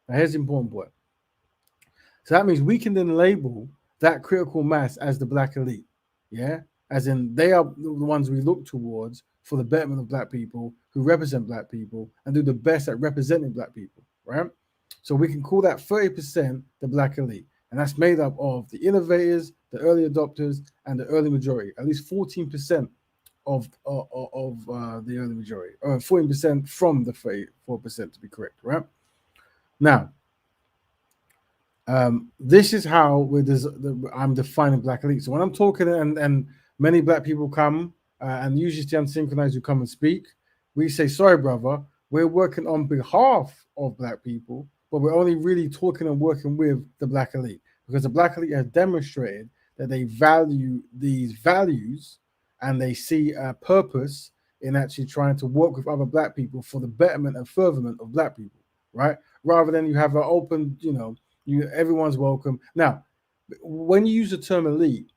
Speaker 1: Now here's the important point. So that means we can then label that critical mass as the black elite. Yeah. As in they are the ones we look towards for the betterment of black people who represent black people and do the best at representing black people. Right. So we can call that 30% the black elite. And that's made up of the innovators, the early adopters, and the early majority. At least 14% of the early majority, or 14% from the 34% to be correct. Right. Now, this is how I'm defining black elite. So when I'm talking and many black people come and usually the unsynchronized who come and speak, we say, sorry, brother, we're working on behalf of black people, but we're only really talking and working with the black elite because the black elite has demonstrated that they value these values and they see a purpose in actually trying to work with other black people for the betterment and furtherment of black people, right? Rather than you have an open, everyone's welcome. Now, when you use the term elite,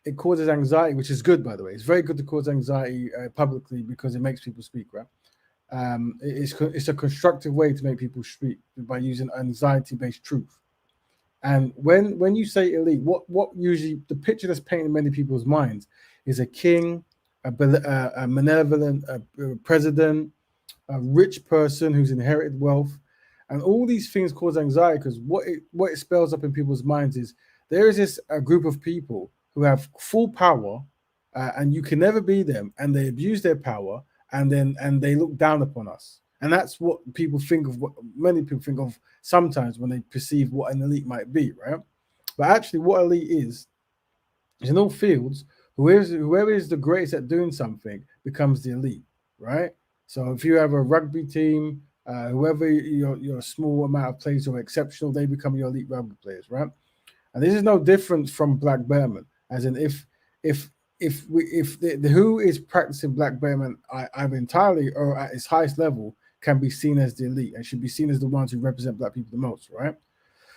Speaker 1: it causes anxiety, which is good, by the way. It's very good to cause anxiety publicly because it makes people speak, right? It's a constructive way to make people speak by using anxiety-based truth. And when you say elite, what usually the picture that's painted in many people's minds is a king, a benevolent president, a rich person who's inherited wealth, and all these things cause anxiety because what it spells up in people's minds is there is this a group of people who have full power, and you can never be them, and they abuse their power, and they look down upon us, and that's what people think of. What many people think of sometimes when they perceive what an elite might be, right? But actually, what elite is in all fields, whoever is the greatest at doing something becomes the elite, right? So if you have a rugby team, whoever your small amount of players are exceptional, they become your elite rugby players, right? And this is no different from black betterment, as in if the who is practicing black betterment either entirely or at its highest level can be seen as the elite and should be seen as the ones who represent black people the most, right?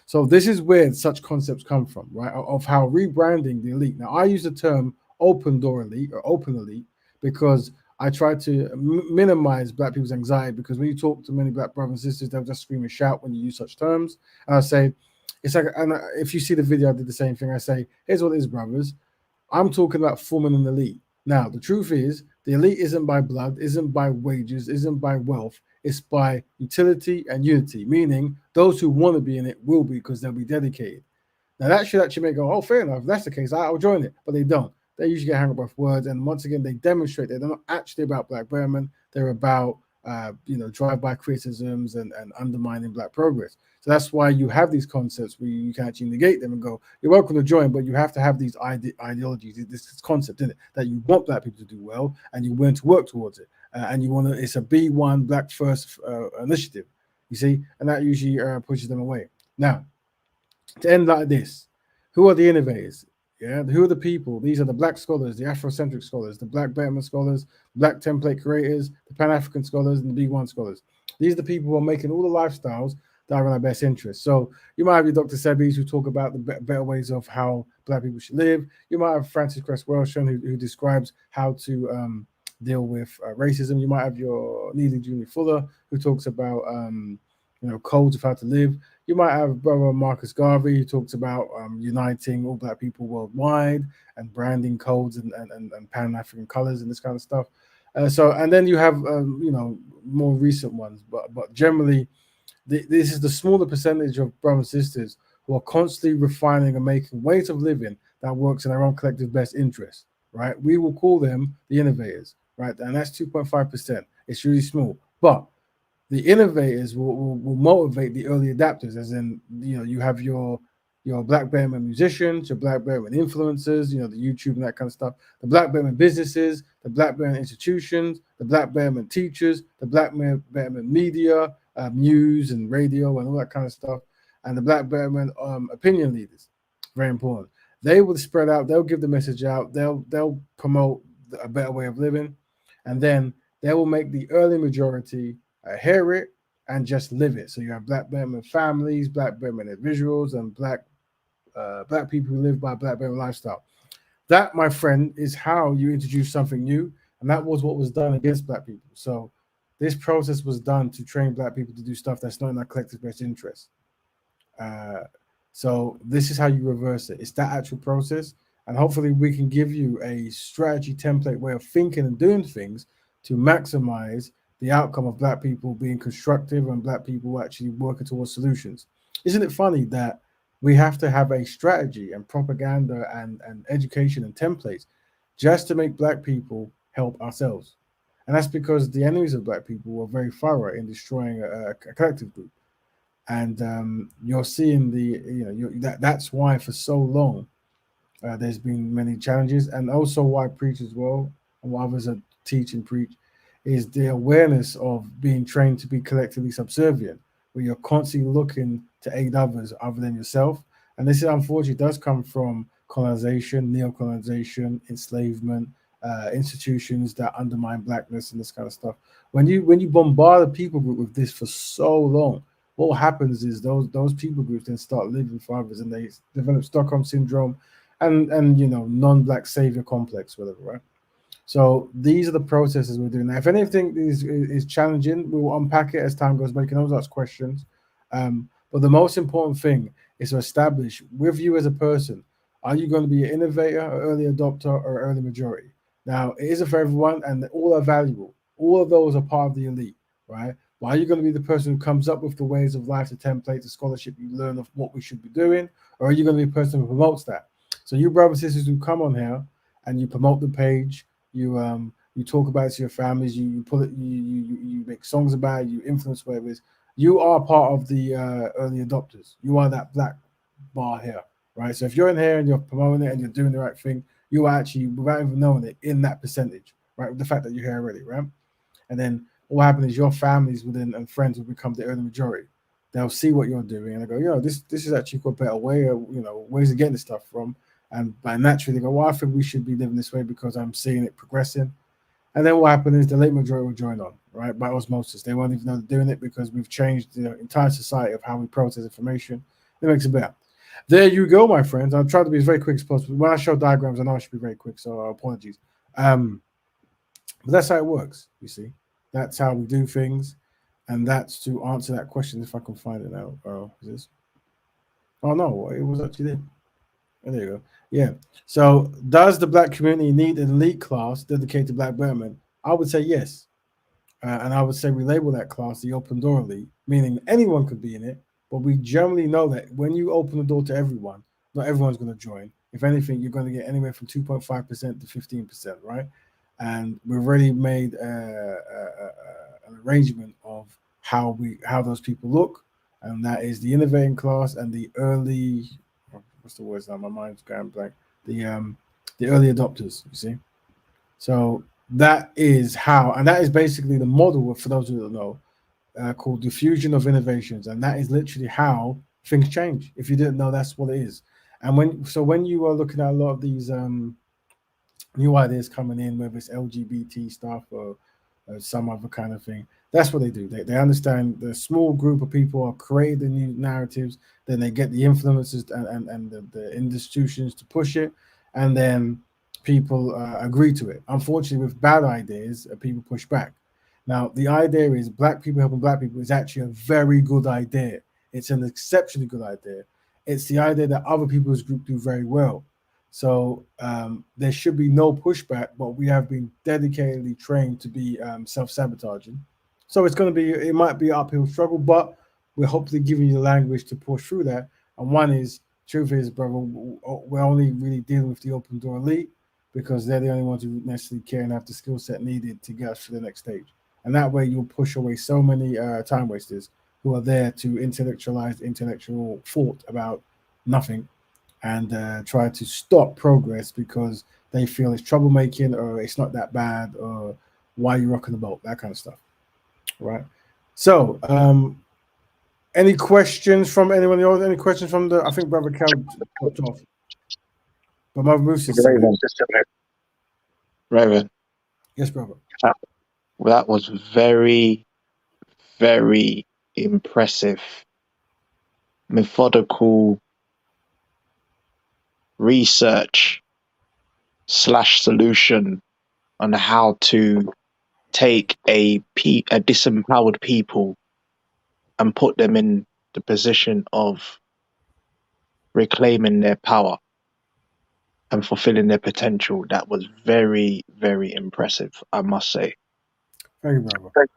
Speaker 1: So this is where such concepts come from, right? Of how rebranding the elite. Now I use the term open door elite or open elite because I try to minimize black people's anxiety because when you talk to many black brothers and sisters, they'll just scream and shout when you use such terms. And I say, it's like, and if you see the video, I did the same thing. I say, here's what it is, brothers. I'm talking about forming an elite. Now, the truth is, the elite isn't by blood, isn't by wages, isn't by wealth. It's by utility and unity, meaning those who want to be in it will be because they'll be dedicated. Now, that should actually make go, oh, fair enough. If that's the case, I'll join it. But they don't. They usually get hung up with words. And once again, they demonstrate that they're not actually about black betterment. They're about, drive-by criticisms and undermining black progress. So that's why you have these concepts where you can actually negate them and go, you're welcome to join, but you have to have these ideologies, this concept in it, that you want black people to do well and you're willing to work towards it. And you want to, it's a B1 Black First initiative, you see, and that usually pushes them away. Now, to end like this, who are the innovators? Yeah, who are the people? These are the black scholars, the Afrocentric scholars, the black betterment scholars, black template creators, the Pan-African scholars, and the B1 scholars. These are the people who are making all the lifestyles that are in our best interest. So you might have your Dr. Sebis who talk about the better ways of how black people should live. You might have Francis Cress-Welshan who describes how to deal with racism. You might have your Neely Junior Fuller who talks about codes of how to live. You might have brother Marcus Garvey who talks about uniting all black people worldwide and branding codes and Pan-African colors and this kind of stuff. And then you have more recent ones, but generally this is the smaller percentage of brothers and sisters who are constantly refining and making ways of living that works in our own collective best interest, right? We will call them the innovators, right? And that's 2.5%. It's really small, but the innovators will motivate the early adapters, as in, you have your black betterment musicians, your black betterment influencers, the YouTube and that kind of stuff, the black betterment businesses, the black betterment institutions, the black betterment teachers, the black betterment media, news and radio and all that kind of stuff, and the black betterment opinion leaders. Very important. They will spread out. They'll give the message out. They'll promote a better way of living, and then they will make the early majority hear it and just live it. So you have Black Betterment families, Black Betterment individuals, and Black people who live by Black Betterment lifestyle. That, my friend, is how you introduce something new, and that was what was done against Black people. So this process was done to train Black people to do stuff that's not in our collective best interest. Uh, so this is how you reverse it. It's that actual process, and hopefully we can give you a strategy template way of thinking and doing things to maximize the outcome of Black people being constructive and Black people actually working towards solutions. Isn't it funny that we have to have a strategy and propaganda and education and templates just to make Black people help ourselves? And that's because the enemies of Black people were very thorough in destroying a collective group. And you're seeing that's why for so long there's been many challenges, and also why preach as well, and what others are teach and preach, is the awareness of being trained to be collectively subservient, where you're constantly looking to aid others other than yourself. And this, unfortunately, does come from colonization, neo-colonization, enslavement, institutions that undermine Blackness and this kind of stuff. When you bombard a people group with this for so long, what happens is those people groups then start living for others, and they develop Stockholm syndrome and non-Black savior complex, whatever, right? So these are the processes we're doing. Now, if anything is challenging, we will unpack it as time goes by. You can always ask questions. But the most important thing is to establish with you as a person, are you going to be an innovator, or early adopter, or early majority? Now, it isn't for everyone, and all are valuable. All of those are part of the elite, right? But are you going to be the person who comes up with the ways of life, the templates, the scholarship you learn of what we should be doing? Or are you going to be a person who promotes that? So you brothers and sisters who come on here and you promote the page, you talk about it to your families, you pull it, you make songs about it, you influence whatever it is. You are part of the early adopters. You are that Black bar here, right? So if you're in here and you're promoting it and you're doing the right thing, you are actually, without even knowing it, in that percentage, right? With the fact that you're here already, right? And then what happens is your families within and friends will become the early majority. They'll see what you're doing and they go, this is actually quite a better way, ways of getting this stuff from. And by naturally they go, well, I think we should be living this way because I'm seeing it progressing. And then what happens is the late majority will join on, right? By osmosis. They won't even know they're doing it because we've changed the entire society of how we process information. It makes it better. There you go, my friends. I'll try to be as very quick as possible. When I show diagrams, I know I should be very quick, so apologies. But that's how it works, you see. That's how we do things. And that's to answer that question, if I can find it now. Oh, is this? Oh, no, it was actually there. Oh, there you go. Yeah. So does the Black community need an elite class dedicated to Black Betterment? I would say yes. And I would say we label that class the open door elite, meaning anyone could be in it. But we generally know that when you open the door to everyone, not everyone's going to join. If anything, you're going to get anywhere from 2.5% to 15%, right? And we've already made an arrangement of how those people look, and that is the innovating class and the early. What's the words now? My mind's going blank. The early adopters. You see, so that is how, and that is basically the model for those who don't know, called diffusion of innovations, and that is literally how things change. If you didn't know, that's what it is. And when you are looking at a lot of these new ideas coming in, whether it's LGBT stuff or some other kind of thing, that's what they do. They understand the small group of people are creating the new narratives, then they get the influencers and the institutions to push it, and then people agree to it. Unfortunately, with bad ideas, people push back. Now, the idea is Black people helping Black people is actually a very good idea. It's an exceptionally good idea. It's the idea that other people's group do very well. So there should be no pushback, but we have been dedicatedly trained to be self-sabotaging. So it might be an uphill struggle, but we're hopefully giving you the language to push through that. And one is, truth is, brother, we're only really dealing with the open door elite because they're the only ones who necessarily care and have the skill set needed to get us to the next stage. And that way you'll push away so many time wasters who are there to intellectualize intellectual thought about nothing and try to stop progress because they feel it's troublemaking or it's not that bad or why are you rocking the boat, that kind of stuff. Right. So, any questions from anyone else? Any questions from I think Brother Cal dropped off. But Mother Moose is
Speaker 8: Raven.
Speaker 1: Yes, brother.
Speaker 8: That was very, very impressive, methodical research / solution on how to take a disempowered people and put them in the position of reclaiming their power and fulfilling their potential. That was very, very impressive, I must say.
Speaker 1: Thank you, brother.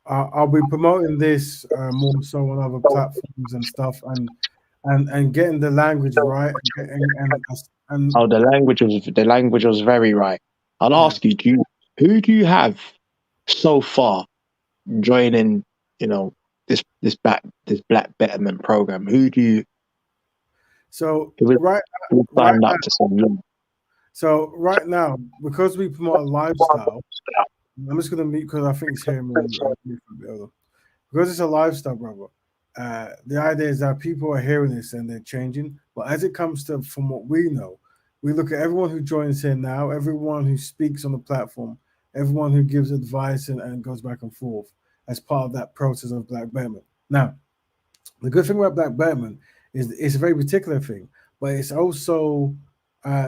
Speaker 1: I'll be promoting this more so on other platforms and stuff, and getting the language right, and
Speaker 8: Oh, the language was very right. I'll
Speaker 1: yeah.
Speaker 8: ask you, who do you have so far joining, you know, this Black Betterment program?
Speaker 1: So
Speaker 8: Who is-
Speaker 1: right
Speaker 8: who
Speaker 1: right
Speaker 8: signed
Speaker 1: now,
Speaker 8: up to some law?
Speaker 1: so right now, because we promote a lifestyle, I'm just gonna meet because I think it's him and the other. Because it's a lifestyle, brother. The idea is that people are hearing this and they're changing. But as it comes to from what we know, we look at everyone who joins here now, everyone who speaks on the platform, everyone who gives advice and goes back and forth as part of that process of Black Betterment. Now, the good thing about Black Betterment is it's a very particular thing, but it's also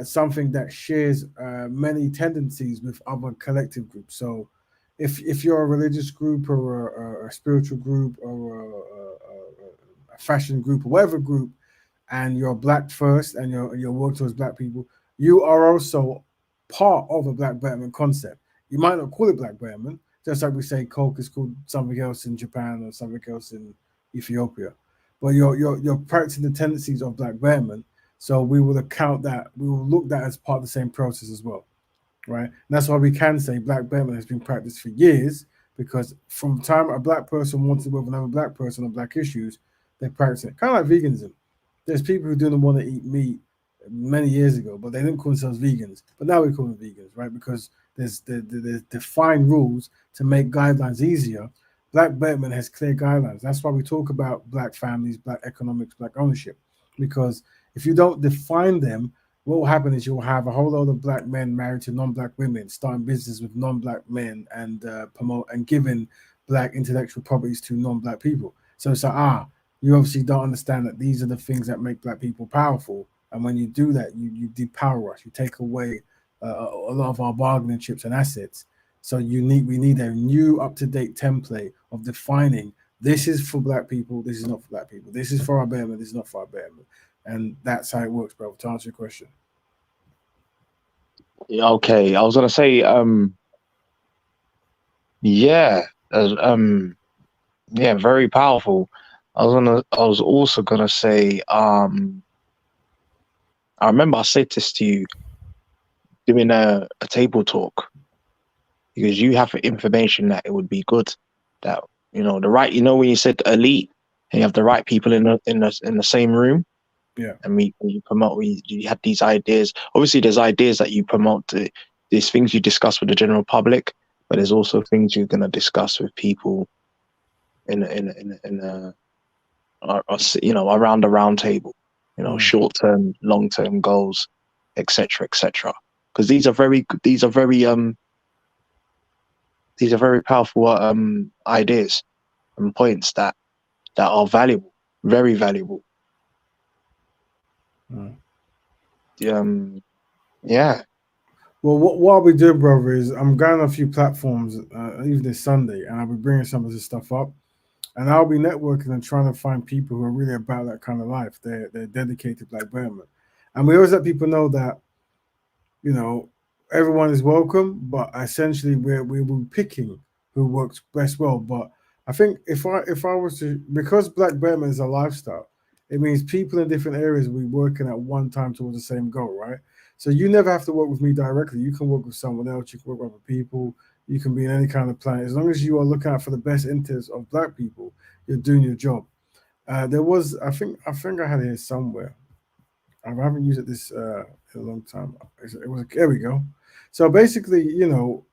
Speaker 1: something that shares many tendencies with other collective groups. So, if you're a religious group or a spiritual group or a fashion group or whatever group, and you're black first and you're working towards black people, you are also part of a Black Betterment concept. You might not call it Black Betterment, just like we say Coke is called something else in Japan or something else in Ethiopia. But you're practicing the tendencies of Black Betterment, so we will account that we will look that as part of the same process as well, right? And that's why we can say Black Betterment has been practiced for years because from the time a black person wants to work with another black person on black issues, they practice it. Kind of like veganism. There's people who didn't want to eat meat many years ago, but they didn't call themselves vegans. But now we call them vegans, right? Because there's defined rules to make guidelines easier. Black Betterment has clear guidelines. That's why we talk about black families, black economics, black ownership. Because if you don't define them, what will happen is you'll have a whole lot of black men married to non-black women, starting business with non-black men, and promote and giving black intellectual properties to non-black people. So it's like, you obviously don't understand that these are the things that make black people powerful. And when you do that, you depower us. You take away a lot of our bargaining chips and assets. So we need a new up-to-date template of defining this is for black people, this is not for black people. This is for our betterment, this is not for our betterment. And that's how it works, bro, to answer your question.
Speaker 8: Yeah, okay, I was gonna say, yeah, yeah, very powerful. I was also gonna say, I remember I said this to you doing a table talk because you have information that it would be good that the right, when you said elite and you have the right people in the same room.
Speaker 1: Yeah.
Speaker 8: And we promote, you had these ideas. Obviously there's ideas that you promote, there's things you discuss with the general public, but there's also things you're going to discuss with people around the round table, short-term, long-term goals, etc., etc. Because these are very powerful ideas and points that are valuable, very valuable. Yeah.
Speaker 1: Well, what I'll be doing, brother, is I'm going on a few platforms, even this Sunday, and I'll be bringing some of this stuff up. And I'll be networking and trying to find people who are really about that kind of life. They're dedicated to Black Betterment. And we always let people know that, everyone is welcome, but essentially we will be picking who works best well. But I think if I was to, because Black Betterment is a lifestyle, it means people in different areas will be working at one time towards the same goal, right? So you never have to work with me directly. You can work with someone else. You can work with other people. You can be in any kind of plan. As long as you are looking out for the best interests of black people, you're doing your job. There was, I think I had it here somewhere. I haven't used it this in a long time. It was there we go. So basically, you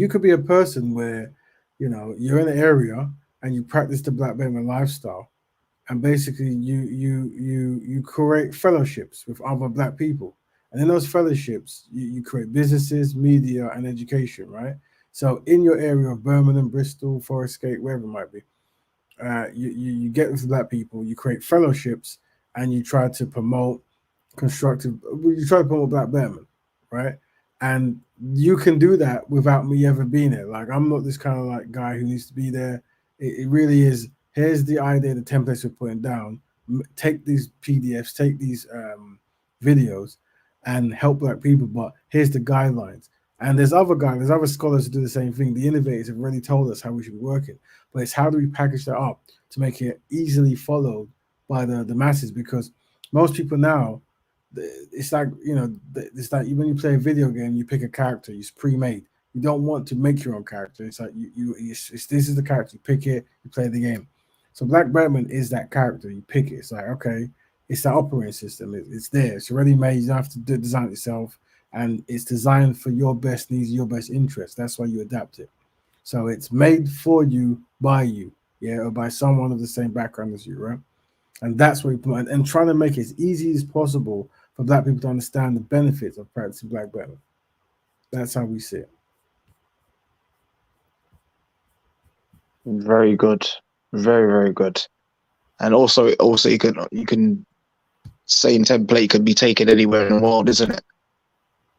Speaker 1: could be a person where, you're in an area and you practice the Black Betterment lifestyle, and basically you create fellowships with other black people, and in those fellowships you create businesses, media, and education, right? So in your area of Birmingham, Bristol, Forest Gate, wherever it might be, you get with black people, you create fellowships, and you try to promote constructive. You try to promote Black Betterment, right? And you can do that without me ever being there. Like I'm not this kind of like guy who needs to be there. It really is. Here's the idea, the templates we're putting down. Take these PDFs, take these videos, and help black people. But here's the guidelines. And there's other scholars who do the same thing. The innovators have already told us how we should be working. But it's how do we package that up to make it easily followed by the masses? Because most people now, it's like, it's like when you play a video game, you pick a character, it's pre-made. You don't want to make your own character. It's like this is the character, you pick it, you play the game. So Black Betterment is that character, you pick it. It's like, okay, it's that operating system. It's there, it's already made. You don't have to design it yourself, and it's designed for your best needs, your best interest. That's why you adapt it. So it's made for you by you, yeah, or by someone of the same background as you, right? And that's what we put, and trying to make it as easy as possible for black people to understand the benefits of practicing Black Betterment. That's how we see it.
Speaker 8: Very good, very good. And also you can same template can be taken anywhere in the world, isn't it?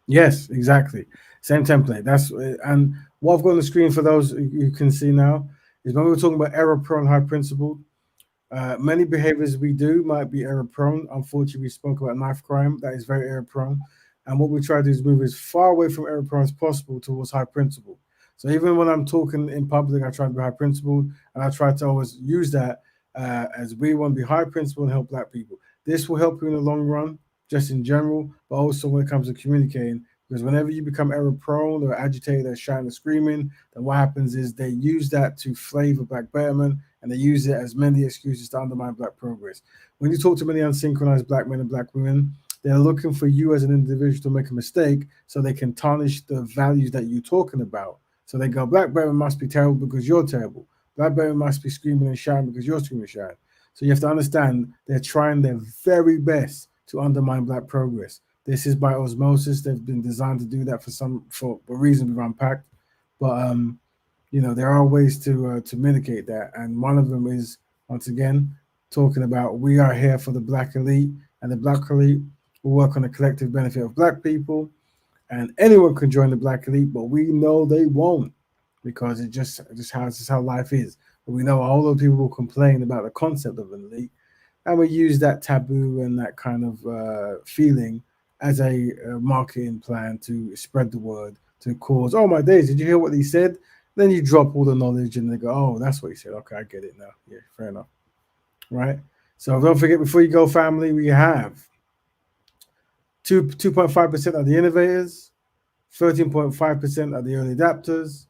Speaker 1: Yes, exactly. Same template. That's and what I've got on the screen for those you can see now is when we were talking about error prone, high principled. Many behaviors we do might be error prone. Unfortunately, we spoke about knife crime. That is very error prone. And what we try to do is move as far away from error prone as possible towards high principle. So even when I'm talking in public, I try to be high principled, and I try to always use that as we want to be high principled and help black people. This will help you in the long run, just in general, but also when it comes to communicating. Because whenever you become error prone or agitated or shouting and screaming, then what happens is they use that to flavor Black Betterment, and they use it as many excuses to undermine black progress. When you talk to many unsynchronized black men and black women, they're looking for you as an individual to make a mistake so they can tarnish the values that you're talking about. So they go, Black Betterment must be terrible because you're terrible. Black Betterment must be screaming and shouting because you're screaming and shouting. So you have to understand they're trying their very best to undermine black progress. This is by osmosis. They've been designed to do that for a reason we've unpacked. But there are ways to mitigate that, and one of them is once again talking about we are here for the black elite, and the black elite will work on the collective benefit of black people, and anyone can join the black elite, but we know they won't because it's just how life is. But we know a whole lot of people will complain about the concept of an elite, and we use that taboo and that kind of feeling as a marketing plan to spread the word, to cause, oh my days, did you hear what he said? Then you drop all the knowledge and they go, oh, that's what he said. Okay, I get it now. Yeah, fair enough. Right? So don't forget, before you go, family, we have 2.5% of the innovators, 13.5% of the early adapters,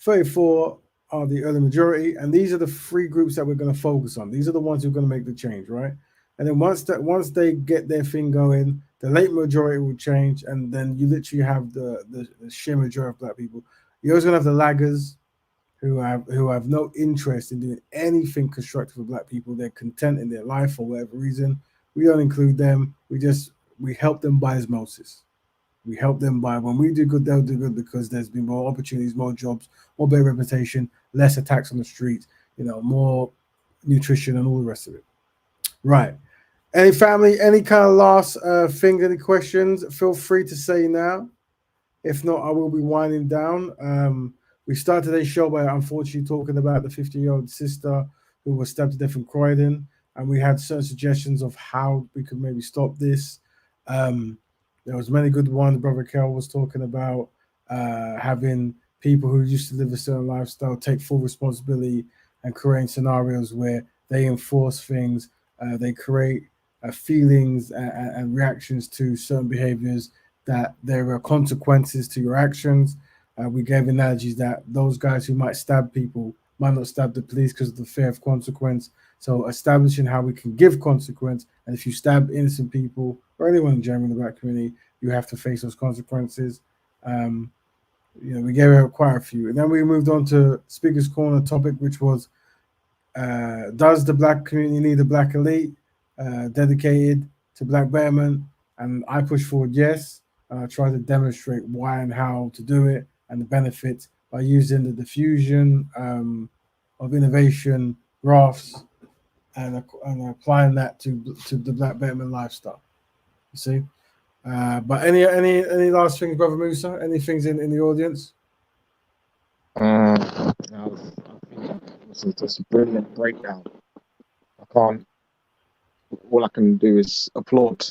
Speaker 1: 34 are the early majority, and these are the three groups that we're going to focus on. These are the ones who are going to make the change, right? And then once they get their thing going, the late majority will change, and then you literally have the sheer majority of black people. You're always going to have the laggers who have no interest in doing anything constructive for black people. They're content in their life for whatever reason. We don't include them. We help them by osmosis. We help them by when we do good, they'll do good because there's been more opportunities, more jobs, more better reputation, less attacks on the streets, more nutrition and all the rest of it. Right. Any family, any kind of last thing, any questions, feel free to say now. If not, I will be winding down. We started today's show by unfortunately talking about the 50-year-old sister who was stabbed to death in Croydon, and we had certain suggestions of how we could maybe stop this. There was many good ones. Brother Kel was talking about having people who used to live a certain lifestyle take full responsibility and creating scenarios where they enforce things, they create feelings and reactions to certain behaviors, that there are consequences to your actions. We gave analogies that those guys who might stab people might not stab the police because of the fear of consequence. So establishing how we can give consequence, and if you stab innocent people or anyone in general in the black community, you have to face those consequences. We gave out quite a few. And then we moved on to Speaker's Corner topic, which was, does the black community need a black elite dedicated to Black Betterment? And I pushed forward yes. I tried to demonstrate why and how to do it and the benefits by using the diffusion of innovation graphs and applying that to the Black Betterment lifestyle. You see. But any last things, Brother Musa? Any things in the audience?
Speaker 8: I think this is just a brilliant breakdown. I can't. All I can do is applaud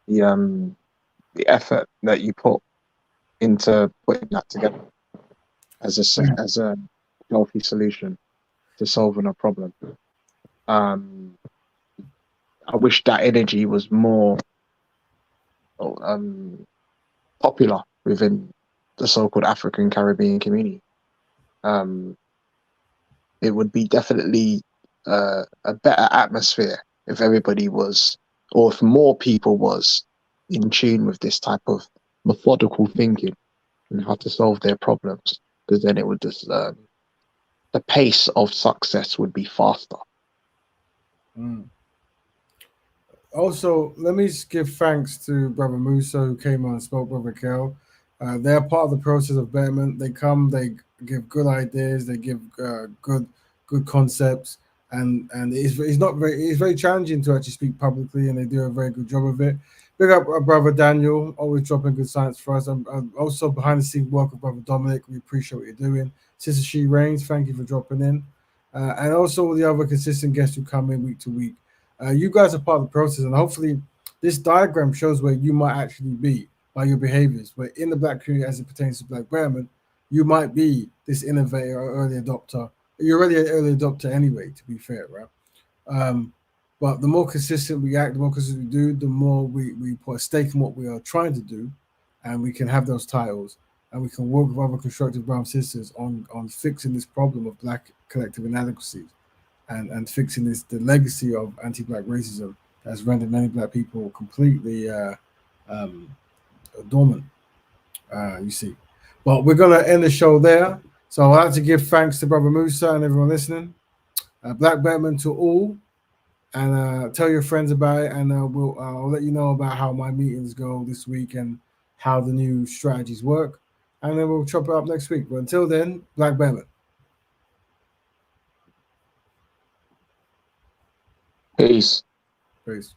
Speaker 8: the effort that you put into putting that together as a healthy solution to solving a problem. I wish that energy was more popular within the so-called African Caribbean community. It would be definitely a better atmosphere if everybody was, or if more people was in tune with this type of methodical thinking and how to solve their problems, because then it would just the pace of success would be faster.
Speaker 1: Also, let me just give thanks to Brother Musa who came on and spoke, Brother Kel. They're part of the process of betterment. They come, they give good ideas, they give good concepts, and it's very challenging to actually speak publicly, and they do a very good job of it. Big up Brother Daniel, always dropping good science for us. I'm also behind the scenes work with Brother Dominic. We appreciate what you're doing. Sister She Reigns, thank you for dropping in, and also all the other consistent guests who come in week to week. You guys are part of the process, and hopefully this diagram shows where you might actually be by your behaviors. Where in the Black community, as it pertains to Black Betterment, you might be this innovator or early adopter. You're already an early adopter anyway, to be fair, right? But the more consistent we act, the more consistent we do, the more we put a stake in what we are trying to do, and we can have those titles, and we can work with other constructive brown sisters on fixing this problem of Black collective inadequacies. And fixing the legacy of anti-Black racism that's rendered many Black people completely dormant, you see. But we're going to end the show there. So I'd like to give thanks to Brother Musa and everyone listening. Black Betterment to all. And tell your friends about it. And I'll let you know about how my meetings go this week and how the new strategies work. And then we'll chop it up next week. But until then, Black Betterment.
Speaker 8: Peace.
Speaker 1: Peace.